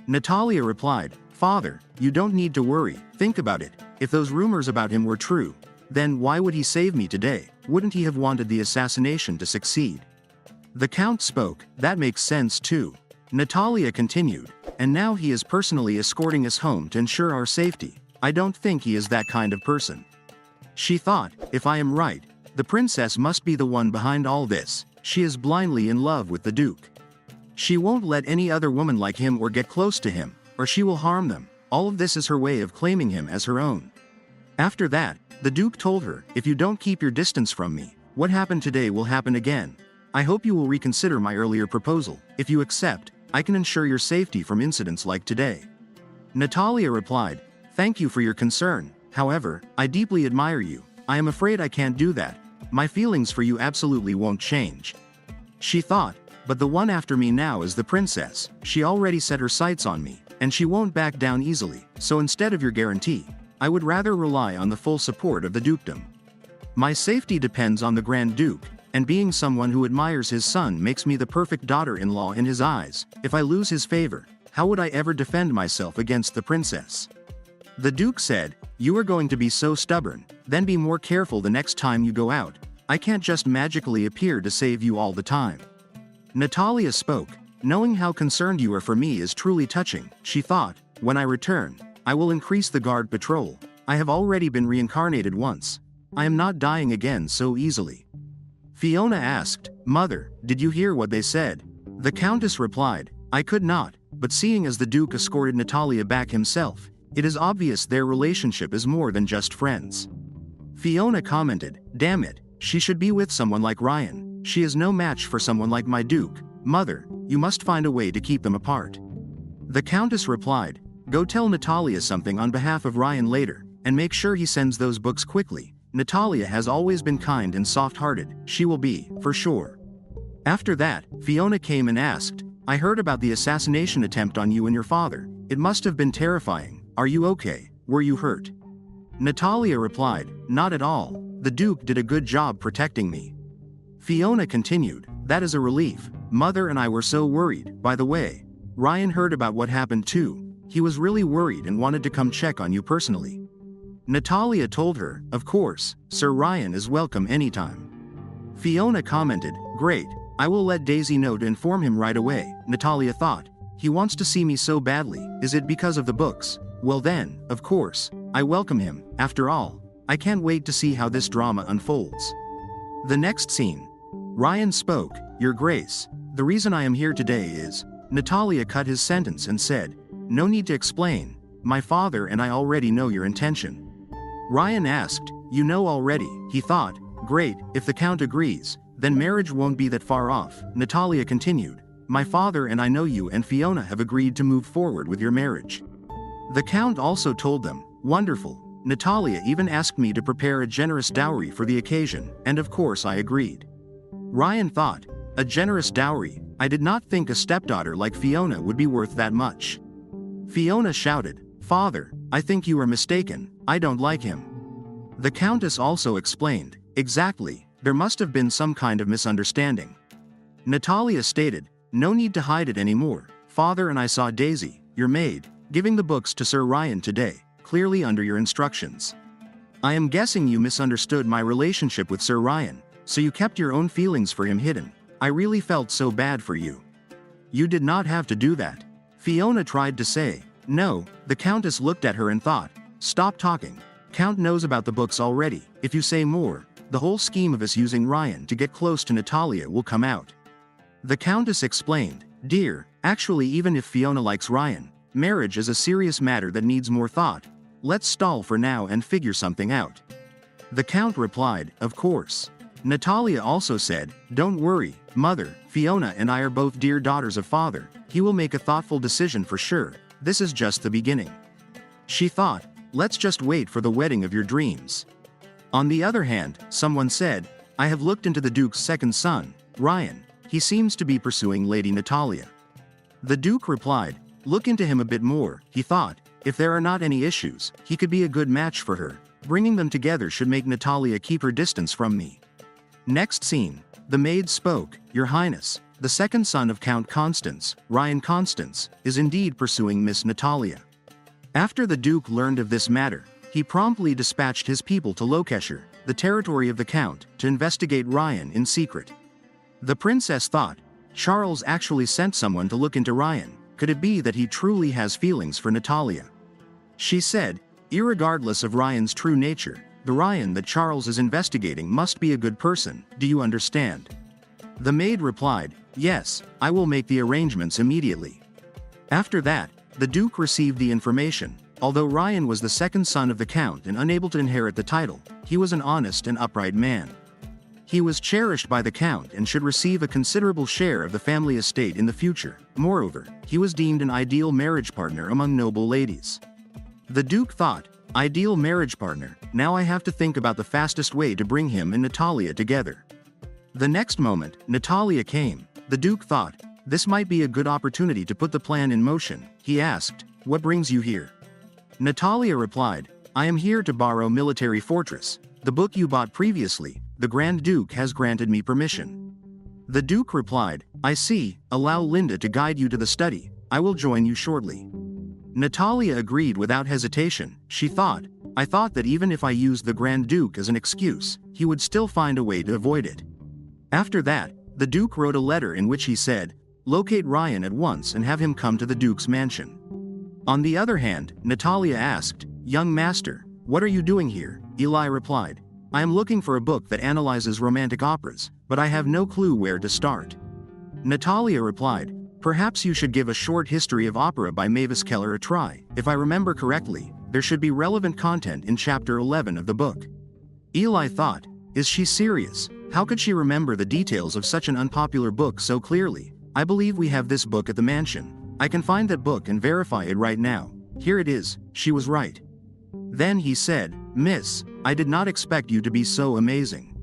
Natalia replied, "Father, you don't need to worry. Think about it. if those rumors about him were true, then why would he save me today? Wouldn't he have wanted the assassination to succeed? The Count spoke, that makes sense too. Natalia continued, and now he is personally escorting us home to ensure our safety. I don't think he is that kind of person. She thought, if I am right, the princess must be the one behind all this. She is blindly in love with the Duke. She won't let any other woman like him or get close to him, or she will harm them. All of this is her way of claiming him as her own. After that, the Duke told her, if you don't keep your distance from me, what happened today will happen again. I hope you will reconsider my earlier proposal. If you accept, I can ensure your safety from incidents like today. Natalia replied, thank you for your concern. However, I deeply admire you. I am afraid I can't do that. My feelings for you absolutely won't change. She thought, but the one after me now is the princess. She already set her sights on me, and she won't back down easily, so instead of your guarantee, I would rather rely on the full support of the dukedom. My safety depends on the Grand Duke, and being someone who admires his son makes me the perfect daughter-in-law in his eyes. If I lose his favor, how would I ever defend myself against the princess? The Duke said, you are going to be so stubborn, then be more careful the next time you go out. I can't just magically appear to save you all the time. Natalia spoke, knowing how concerned you are for me is truly touching. She thought, when I return, I will increase the guard patrol. I have already been reincarnated once. I am not dying again so easily. Fiona asked, Mother, did you hear what they said? The Countess replied, I could not, but seeing as the Duke escorted Natalia back himself, it is obvious their relationship is more than just friends. Fiona commented, damn it, she should be with someone like Ryan. She is no match for someone like my Duke. Mother, you must find a way to keep them apart. The Countess replied, go tell Natalia something on behalf of Ryan later, and make sure he sends those books quickly. Natalia has always been kind and soft-hearted. She will be, for sure. After that, Fiona came and asked, I heard about the assassination attempt on you and your father. It must have been terrifying. Are you okay? Were you hurt? Natalia replied, not at all. The Duke did a good job protecting me. Fiona continued, that is a relief. Mother and I were so worried. By the way, Ryan heard about what happened too. He was really worried and wanted to come check on you personally. Natalia told her, of course, Sir Ryan is welcome anytime. Fiona commented, great, I will let Daisy know to inform him right away. Natalia thought, he wants to see me so badly, is it because of the books? Well then, of course, I welcome him. After all, I can't wait to see how this drama unfolds. The next scene. Ryan spoke, Your Grace, the reason I am here today is, Natalia cut his sentence and said, no need to explain, my father and I already know your intention. Ryan asked, you know already. He thought, great, if the Count agrees, then marriage won't be that far off. Natalia continued, my father and I know you and Fiona have agreed to move forward with your marriage. The Count also told them, wonderful. Natalia even asked me to prepare a generous dowry for the occasion, and of course I agreed. Ryan thought, a generous dowry? I did not think a stepdaughter like Fiona would be worth that much. Fiona shouted, Father, I think you are mistaken. I don't like him. The Countess also explained, exactly, there must have been some kind of misunderstanding. Natalia stated, no need to hide it anymore. Father and I saw Daisy, your maid, giving the books to Sir Ryan today, clearly under your instructions. I am guessing you misunderstood my relationship with Sir Ryan, so you kept your own feelings for him hidden. I really felt so bad for you. You did not have to do that. Fiona tried to say, no. The Countess looked at her and thought, stop talking. Count knows about the books already. If you say more, the whole scheme of us using Ryan to get close to Natalia will come out. The Countess explained, dear, actually even if Fiona likes Ryan, marriage is a serious matter that needs more thought. Let's stall for now and figure something out. The Count replied, of course. Natalia also said, don't worry, Mother, Fiona and I are both dear daughters of Father. He will make a thoughtful decision for sure. This is just the beginning. She thought, let's just wait for the wedding of your dreams. On the other hand, someone said, I have looked into the Duke's second son, Ryan. He seems to be pursuing Lady Natalia. The Duke replied, look into him a bit more. He thought, if there are not any issues, he could be a good match for her. Bringing them together should make Natalia keep her distance from me. Next scene. The maid spoke, Your Highness, the second son of Count Constance, Ryan Constance, is indeed pursuing Miss Natalia. After the Duke learned of this matter, He promptly dispatched his people to Lokeshire, the territory of the Count, to investigate Ryan in secret. The princess thought, Charles actually sent someone to look into Ryan. Could it be that he truly has feelings for Natalia? She said, irregardless of Ryan's true nature, the Ryan that Charles is investigating must be a good person, do you understand? The maid replied, yes, I will make the arrangements immediately. After that, the Duke received the information. Although Ryan was the second son of the Count and unable to inherit the title, he was an honest and upright man. He was cherished by the Count and should receive a considerable share of the family estate in the future. Moreover, he was deemed an ideal marriage partner among noble ladies. The Duke thought, ideal marriage partner, now I have to think about the fastest way to bring him and Natalia together. The next moment, Natalia came. The Duke thought, this might be a good opportunity to put the plan in motion. He asked, what brings you here? Natalia replied, I am here to borrow Military Fortress, the book you bought previously. The Grand Duke has granted me permission. The Duke replied, I see, allow Linda to guide you to the study, I will join you shortly. Natalia agreed without hesitation. She thought, I thought that even if I used the Grand Duke as an excuse, he would still find a way to avoid it. After that, the Duke wrote a letter in which he said, locate Ryan at once and have him come to the Duke's mansion. On the other hand, Natalia asked, young master, what are you doing here? Eli replied, I am looking for a book that analyzes romantic operas, but I have no clue where to start. Natalia replied, perhaps you should give A Short History of Opera by Mavis Keller a try. If I remember correctly, there should be relevant content in chapter 11 of the book. Eli thought, is she serious? How could she remember the details of such an unpopular book so clearly? I believe we have this book at the mansion. I can find that book and verify it right now. Here it is. She was right. Then he said, Miss, I did not expect you to be so amazing.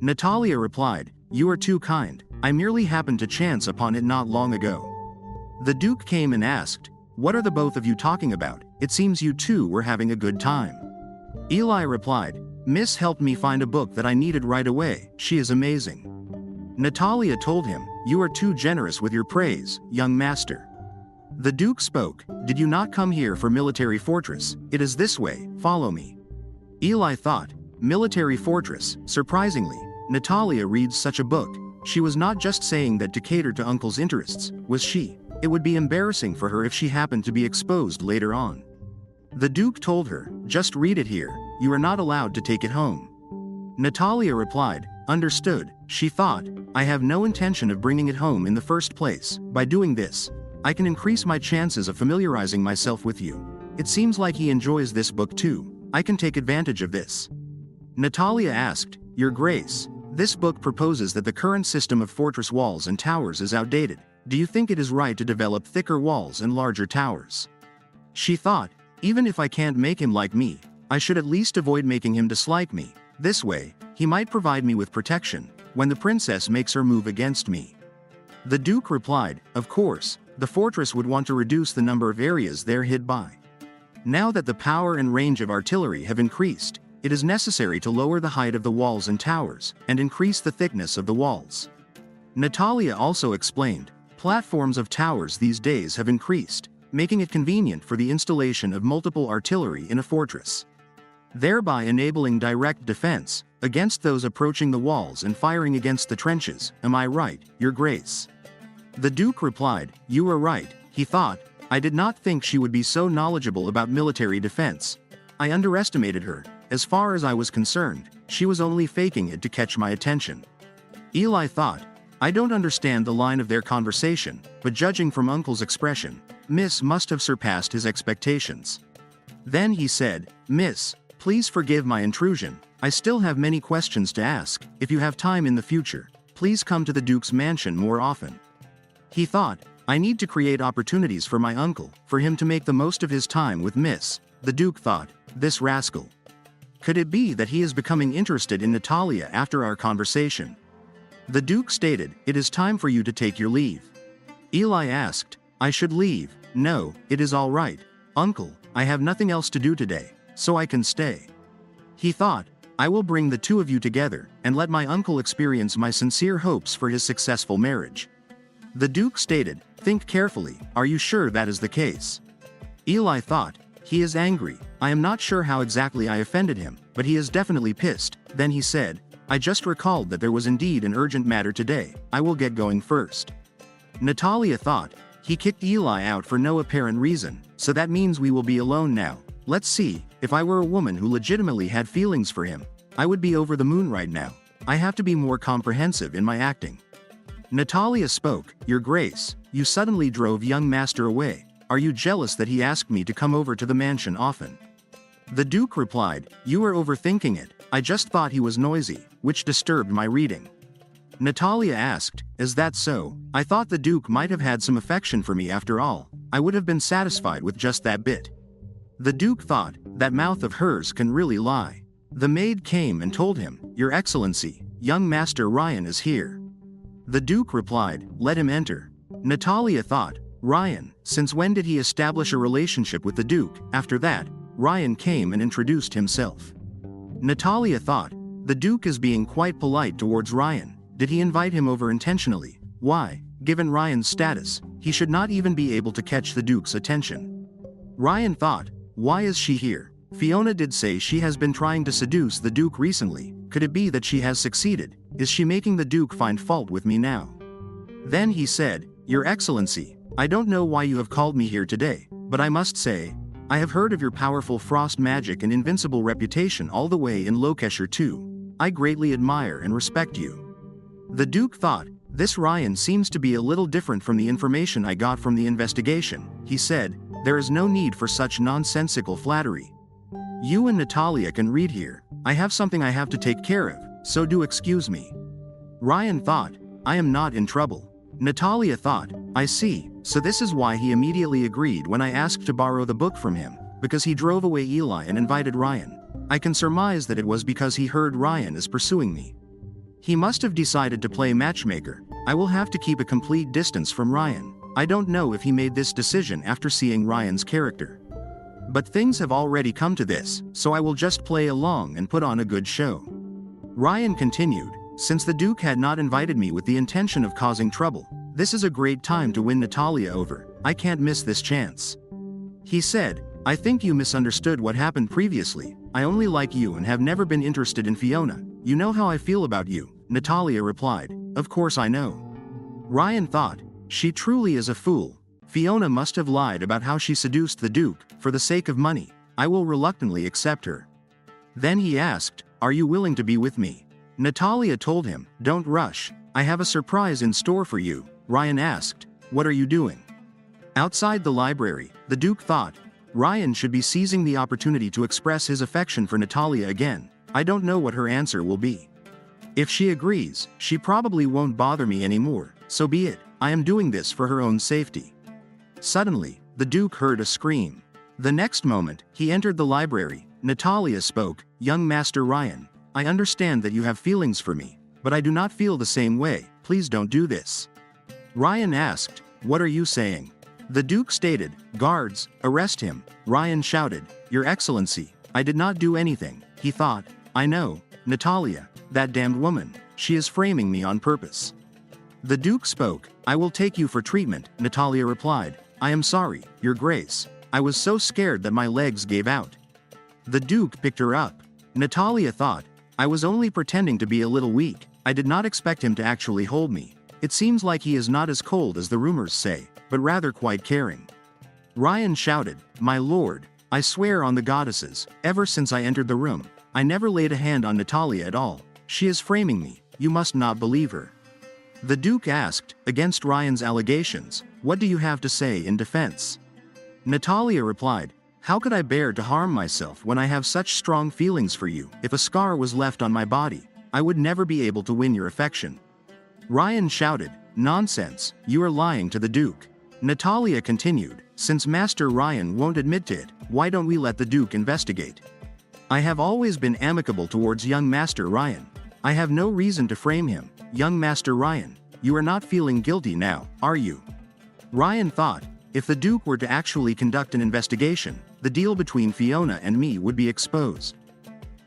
Natalia replied, you are too kind, I merely happened to chance upon it not long ago. The Duke came and asked, what are the both of you talking about? It seems you two were having a good time. Eli replied, Miss helped me find a book that I needed right away, she is amazing. Natalia told him, you are too generous with your praise, young master. The Duke spoke, did you not come here for Military Fortress? It is this way, follow me. Eli thought, Military Fortress, surprisingly, Natalia reads such a book. She was not just saying that to cater to uncle's interests, was she? It would be embarrassing for her if she happened to be exposed later on. The Duke told her, just read it here, you are not allowed to take it home. Natalia replied, understood. She thought, I have no intention of bringing it home in the first place. By doing this, I can increase my chances of familiarizing myself with you. It seems like he enjoys this book too. I can take advantage of this. Natalia asked, Your Grace, this book proposes that the current system of fortress walls and towers is outdated. Do you think it is right to develop thicker walls and larger towers? She thought, even if I can't make him like me, I should at least avoid making him dislike me. This way, he might provide me with protection when the princess makes her move against me. The Duke replied, Of course, the fortress would want to reduce the number of areas they're hit by. Now that the power and range of artillery have increased, it is necessary to lower the height of the walls and towers, and increase the thickness of the walls. Natalia also explained, platforms of towers these days have increased, making it convenient for the installation of multiple artillery in a fortress, thereby enabling direct defense against those approaching the walls and firing against the trenches. Am I right, Your Grace? The Duke replied, You are right. He thought, I did not think she would be so knowledgeable about military defense. I underestimated her. As far as I was concerned, she was only faking it to catch my attention. Eli thought, I don't understand the line of their conversation, but judging from Uncle's expression, Miss must have surpassed his expectations. Then he said, Miss, please forgive my intrusion. I still have many questions to ask. If you have time in the future, please come to the Duke's mansion more often. He thought, I need to create opportunities for my uncle, for him to make the most of his time with Miss. The Duke thought, this rascal. Could it be that he is becoming interested in Natalia after our conversation? The Duke stated, It is time for you to take your leave. Eli asked, I should leave. No, it is all right. Uncle, I have nothing else to do today, so I can stay. He thought, I will bring the two of you together, and let my uncle experience my sincere hopes for his successful marriage. The Duke stated, Think carefully, are you sure that is the case? Eli thought, he is angry, I am not sure how exactly I offended him, but he is definitely pissed. Then he said, I just recalled that there was indeed an urgent matter today. I will get going first. Natalia thought, he kicked Eli out for no apparent reason, so that means we will be alone now. Let's see, if I were a woman who legitimately had feelings for him, I would be over the moon right now. I have to be more comprehensive in my acting. Natalia spoke, Your Grace, you suddenly drove young master away. Are you jealous that he asked me to come over to the mansion often? The Duke replied, You are overthinking it. I just thought he was noisy, which disturbed my reading. Natalia asked, Is that so? I thought the Duke might have had some affection for me after all. I would have been satisfied with just that bit. The Duke thought, that mouth of hers can really lie. The maid came and told him, Your Excellency, young Master Ryan is here. The Duke replied, Let him enter. Natalia thought, Ryan, since when did he establish a relationship with the Duke? After that, Ryan came and introduced himself. Natalia thought, the Duke is being quite polite towards Ryan. Did he invite him over intentionally? Why, given Ryan's status, he should not even be able to catch the Duke's attention. Ryan thought, why is she here? Fiona did say she has been trying to seduce the Duke recently. Could it be that she has succeeded? Is she making the Duke find fault with me now? Then he said, Your Excellency, I don't know why you have called me here today, but I must say, I have heard of your powerful frost magic and invincible reputation all the way in Lokeshire too. I greatly admire and respect you. The Duke thought, this Ryan seems to be a little different from the information I got from the investigation. He said, there is no need for such nonsensical flattery. You and Natalia can read here. I have something I have to take care of, so do excuse me. Ryan thought, I am not in trouble. Natalia thought, I see, so this is why he immediately agreed when I asked to borrow the book from him, because he drove away Eli and invited Ryan. I can surmise that it was because he heard Ryan is pursuing me. He must have decided to play matchmaker. I will have to keep a complete distance from Ryan. I don't know if he made this decision after seeing Ryan's character. But things have already come to this, so I will just play along and put on a good show. Ryan continued, since the Duke had not invited me with the intention of causing trouble, this is a great time to win Natalia over. I can't miss this chance. He said, I think you misunderstood what happened previously. I only like you and have never been interested in Fiona. You know how I feel about you. Natalia replied, Of course I know. Ryan thought, she truly is a fool. Fiona must have lied about how she seduced the Duke, for the sake of money. I will reluctantly accept her. Then he asked, Are you willing to be with me? Natalia told him, Don't rush. I have a surprise in store for you. Ryan asked, What are you doing? Outside the library, the Duke thought, Ryan should be seizing the opportunity to express his affection for Natalia again. I don't know what her answer will be. If she agrees, she probably won't bother me anymore, so be it. I am doing this for her own safety. Suddenly, the Duke heard a scream. The next moment, he entered the library. Natalia spoke, Young Master Ryan, I understand that you have feelings for me, but I do not feel the same way. Please don't do this. Ryan asked, What are you saying? The Duke stated, Guards, arrest him. Ryan shouted, Your Excellency, I did not do anything. He thought, I know, Natalia, that damned woman, she is framing me on purpose. The Duke spoke, I will take you for treatment. Natalia replied, I am sorry, Your Grace. I was so scared that my legs gave out. The Duke picked her up. Natalia thought, I was only pretending to be a little weak. I did not expect him to actually hold me. It seems like he is not as cold as the rumors say, but rather quite caring. Ryan shouted, My lord, I swear on the goddesses, ever since I entered the room, I never laid a hand on Natalia at all. She is framing me. You must not believe her. The Duke asked, Against Ryan's allegations, what do you have to say in defense? Natalia replied, How could I bear to harm myself when I have such strong feelings for you? If a scar was left on my body, I would never be able to win your affection. Ryan shouted, Nonsense, you are lying to the Duke. Natalia continued, Since Master Ryan won't admit to it, why don't we let the Duke investigate? I have always been amicable towards young Master Ryan. I have no reason to frame him. Young Master Ryan, you are not feeling guilty now, are you? Ryan thought, if the Duke were to actually conduct an investigation, the deal between Fiona and me would be exposed.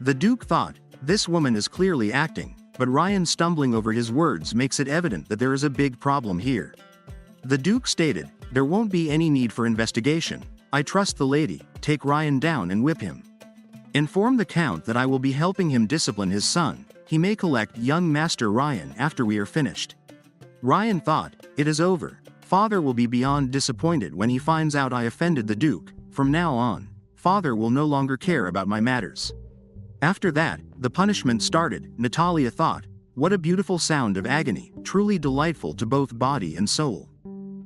The Duke thought, this woman is clearly acting, but Ryan stumbling over his words makes it evident that there is a big problem here. The Duke stated, there won't be any need for investigation. I trust the lady, take Ryan down and whip him. Inform the Count that I will be helping him discipline his son. He may collect young Master Ryan after we are finished. Ryan thought, it is over. Father will be beyond disappointed when he finds out I offended the Duke. From now on, Father will no longer care about my matters. After that, the punishment started. Natalia thought, what a beautiful sound of agony, truly delightful to both body and soul.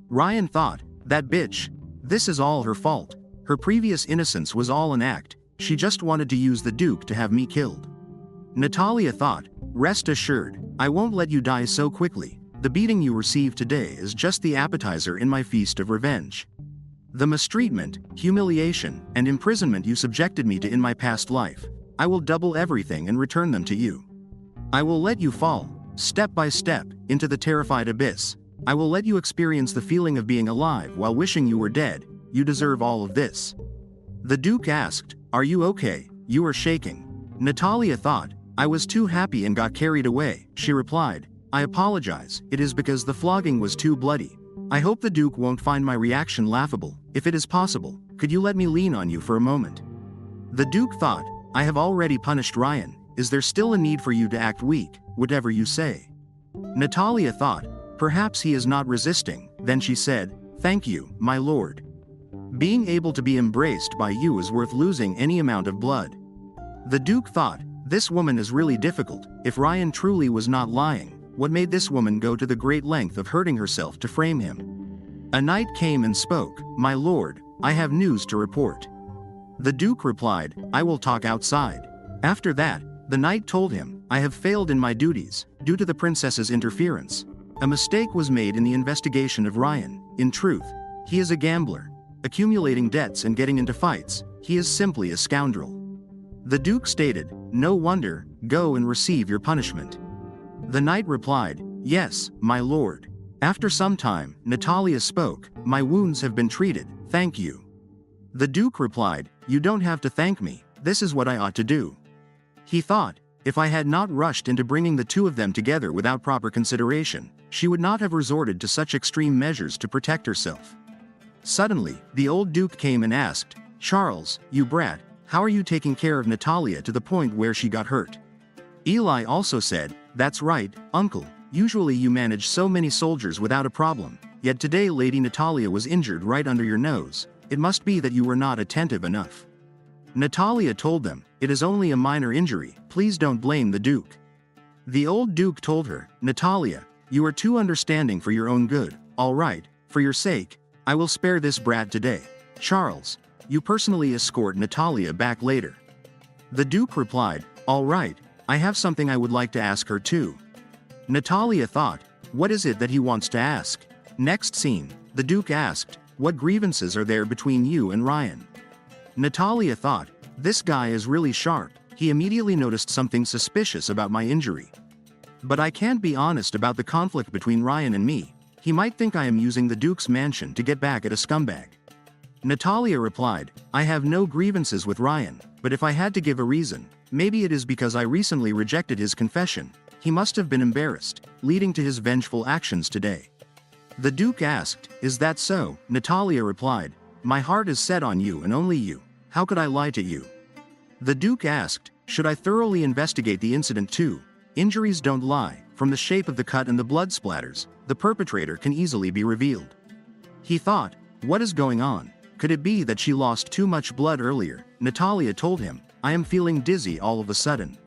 Ryan thought, that bitch. This is all her fault. Her previous innocence was all an act. She just wanted to use the Duke to have me killed. Natalia thought, rest assured, I won't let you die so quickly. The beating you receive today is just the appetizer in my feast of revenge. The mistreatment, humiliation, and imprisonment you subjected me to in my past life, I will double everything and return them to you. I will let you fall, step by step, into the terrified abyss. I will let you experience the feeling of being alive while wishing you were dead. You deserve all of this. The Duke asked, are you okay? You are shaking. Natalia thought, I was too happy and got carried away. She replied, I apologize, it is because the flogging was too bloody. I hope the Duke won't find my reaction laughable. If it is possible, could you let me lean on you for a moment? The Duke thought, I have already punished Ryan. Is there still a need for you to act weak, whatever you say? Natalia thought, perhaps he is not resisting. Then she said, thank you, my lord. Being able to be embraced by you is worth losing any amount of blood. The Duke thought, this woman is really difficult. If Ryan truly was not lying, what made this woman go to the great length of hurting herself to frame him? A knight came and spoke, my lord, I have news to report. The Duke replied, I will talk outside. After that, the knight told him, I have failed in my duties, due to the princess's interference. A mistake was made in the investigation of Ryan. In truth, he is a gambler, accumulating debts and getting into fights. He is simply a scoundrel. The Duke stated, no wonder, go and receive your punishment. The knight replied, yes, my lord. After some time, Natalia spoke, my wounds have been treated, thank you. The Duke replied, you don't have to thank me, this is what I ought to do. He thought, if I had not rushed into bringing the two of them together without proper consideration, she would not have resorted to such extreme measures to protect herself. Suddenly, the old Duke came and asked, Charles, you brat, how are you taking care of Natalia to the point where she got hurt? Eli also said, that's right, uncle, usually you manage so many soldiers without a problem, yet today Lady Natalia was injured right under your nose. It must be that you were not attentive enough. Natalia told them, it is only a minor injury, please don't blame the Duke. The old Duke told her, Natalia, you are too understanding for your own good. All right, for your sake, I will spare this brat today. Charles, you personally escort Natalia back later. The Duke replied, all right, I have something I would like to ask her too. Natalia thought, what is it that he wants to ask? Next scene, the Duke asked, what grievances are there between you and Ryan? Natalia thought, this guy is really sharp. He immediately noticed something suspicious about my injury. But I can't be honest about the conflict between Ryan and me. He might think I am using the Duke's mansion to get back at a scumbag. Natalia replied, I have no grievances with Ryan, but if I had to give a reason, maybe it is because I recently rejected his confession. He must have been embarrassed, leading to his vengeful actions today. The Duke asked, is that so? Natalia replied, my heart is set on you and only you. How could I lie to you? The Duke asked, should I thoroughly investigate the incident too? Injuries don't lie. From the shape of the cut and the blood splatters, the perpetrator can easily be revealed. He thought, what is going on? Could it be that she lost too much blood earlier? Natalia told him, I am feeling dizzy all of a sudden.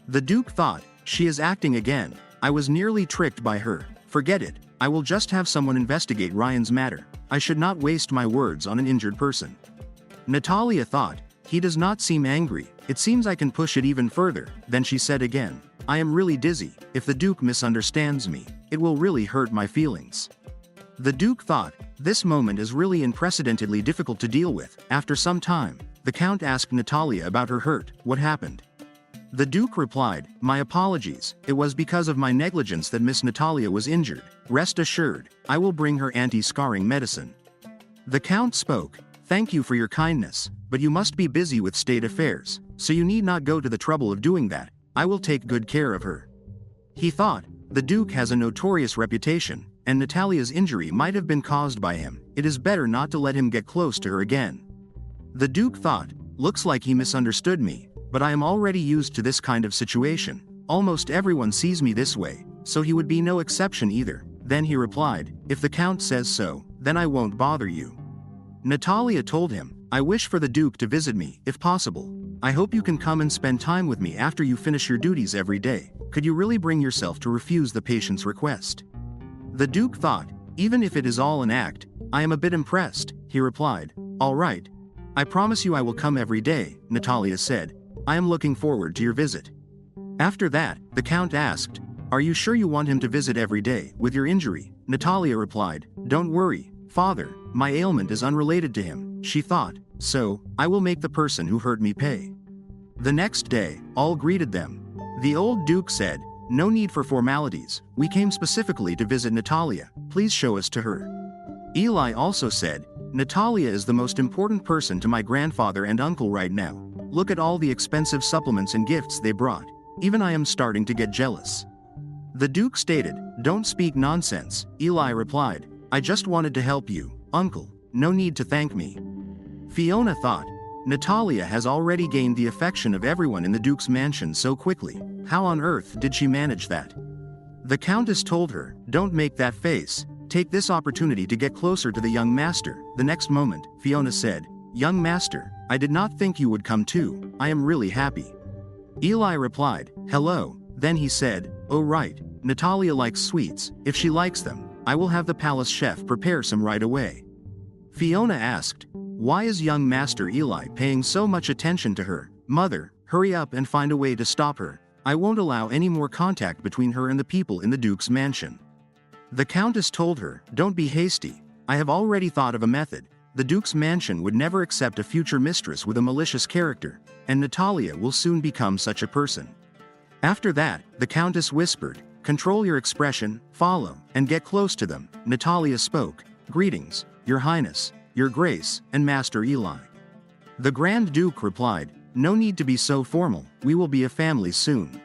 The Duke thought, she is acting again. I was nearly tricked by her. Forget it. I will just have someone investigate Ryan's matter. I should not waste my words on an injured person. Natalia thought, he does not seem angry. It seems I can push it even further. Then she said again, I am really dizzy. If the Duke misunderstands me, it will really hurt my feelings. The Duke thought, this moment is really unprecedentedly difficult to deal with. After some time, the Count asked Natalia about her hurt. What happened? The Duke replied, my apologies, it was because of my negligence that Miss Natalia was injured. Rest assured, I will bring her anti-scarring medicine. The Count spoke, thank you for your kindness, but you must be busy with state affairs, so you need not go to the trouble of doing that. I will take good care of her. He thought, the Duke has a notorious reputation, and Natalia's injury might have been caused by him. It is better not to let him get close to her again. The Duke thought, looks like he misunderstood me, but I am already used to this kind of situation. Almost everyone sees me this way, so he would be no exception either. Then he replied, if the Count says so, then I won't bother you. Natalia told him, I wish for the Duke to visit me, if possible. I hope you can come and spend time with me after you finish your duties every day. Could you really bring yourself to refuse the patient's request? The Duke thought, even if it is all an act, I am a bit impressed. He replied, all right. I promise you I will come every day, Natalia said. I am looking forward to your visit. After that, the Count asked, are you sure you want him to visit every day, with your injury? Natalia replied, don't worry, father, my ailment is unrelated to him. She thought, so, I will make the person who hurt me pay. The next day, all greeted them. The old Duke said, no need for formalities, we came specifically to visit Natalia, please show us to her. Eli also said, Natalia is the most important person to my grandfather and uncle right now. Look at all the expensive supplements and gifts they brought. Even I am starting to get jealous. The Duke stated, don't speak nonsense. Eli replied, I just wanted to help you, uncle, no need to thank me. Fiona thought, Natalia has already gained the affection of everyone in the Duke's mansion so quickly. How on earth did she manage that? The Countess told her, don't make that face. Take this opportunity to get closer to the young master. The next moment, Fiona said, young master, I did not think you would come too. I am really happy. Eli replied, hello. Then he said, oh right, Natalia likes sweets. If she likes them, I will have the palace chef prepare some right away. Fiona asked, why is young Master Eli paying so much attention to her? Mother, hurry up and find a way to stop her. I won't allow any more contact between her and the people in the Duke's mansion. The Countess told her, don't be hasty. I have already thought of a method. The Duke's mansion would never accept a future mistress with a malicious character, and Natalia will soon become such a person. After that, the Countess whispered, control your expression, follow, and get close to them. Natalia spoke, greetings, Your Highness, Your Grace, and Master Eli. The Grand Duke replied, no need to be so formal, we will be a family soon.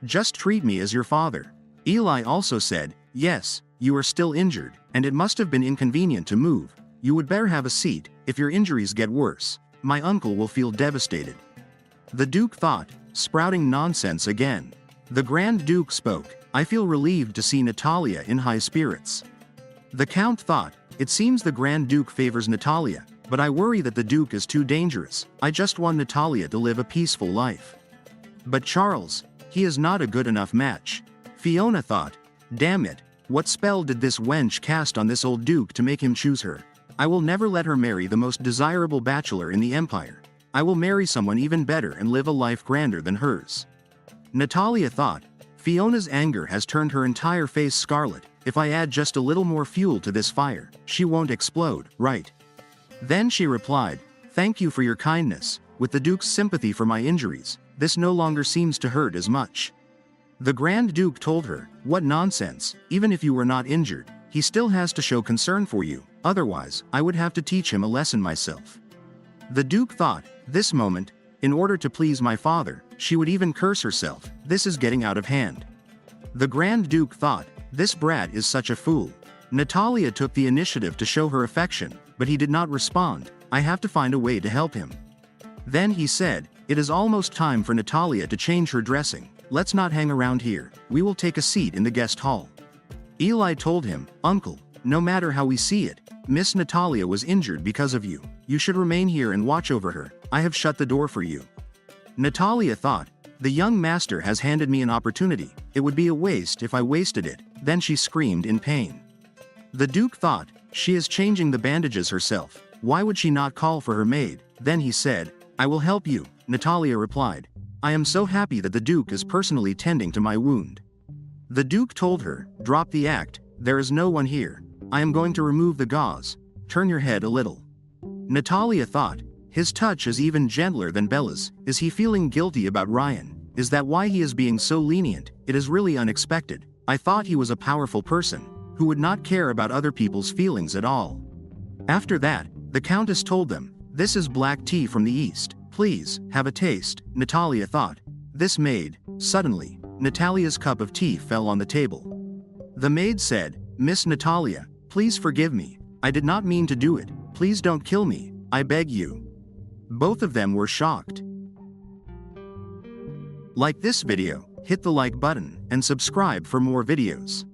Just treat me as your father. Eli also said, yes, you are still injured, and it must have been inconvenient to move. You would better have a seat. If your injuries get worse, my uncle will feel devastated. The Duke thought, sprouting nonsense again. The Grand Duke spoke, I feel relieved to see Natalia in high spirits. The Count thought, it seems the Grand Duke favors Natalia, but I worry that the Duke is too dangerous. I just want Natalia to live a peaceful life. But Charles, he is not a good enough match. Fiona thought, damn it, what spell did this wench cast on this old Duke to make him choose her? I will never let her marry the most desirable bachelor in the empire. I will marry someone even better and live a life grander than hers. Natalia thought, Fiona's anger has turned her entire face scarlet. If I add just a little more fuel to this fire, she won't explode, right? Then she replied, thank you for your kindness. With the Duke's sympathy for my injuries, this no longer seems to hurt as much. The Grand Duke told her, what nonsense, even if you were not injured, he still has to show concern for you, otherwise, I would have to teach him a lesson myself. The Duke thought, this moment, in order to please my father, she would even curse herself. This is getting out of hand. The Grand Duke thought, this brat is such a fool. Natalia took the initiative to show her affection, but he did not respond. I have to find a way to help him. Then he said, it is almost time for Natalia to change her dressing. Let's not hang around here. We will take a seat in the guest hall. Eli told him, Uncle, no matter how we see it, Miss Natalia was injured because of you. You should remain here and watch over her. I have shut the door for you. Natalia thought, the young master has handed me an opportunity. It would be a waste if I wasted it. Then she screamed in pain. The Duke thought, she is changing the bandages herself. Why would she not call for her maid? Then he said, I will help you. Natalia replied, I am so happy that the Duke is personally tending to my wound. The Duke told her, drop the act, there is no one here. I am going to remove the gauze. Turn your head a little. Natalia thought, his touch is even gentler than Bella's. Is he feeling guilty about Ryan? Is that why he is being so lenient? It is really unexpected. I thought he was a powerful person, who would not care about other people's feelings at all. After that, the Countess told them, this is black tea from the East. Please, have a taste. Natalia thought. This maid. Suddenly, Natalia's cup of tea fell on the table. The maid said, Miss Natalia, please forgive me. I did not mean to do it. Please don't kill me, I beg you. Both of them were shocked. Like this video, hit the like button, and subscribe for more videos.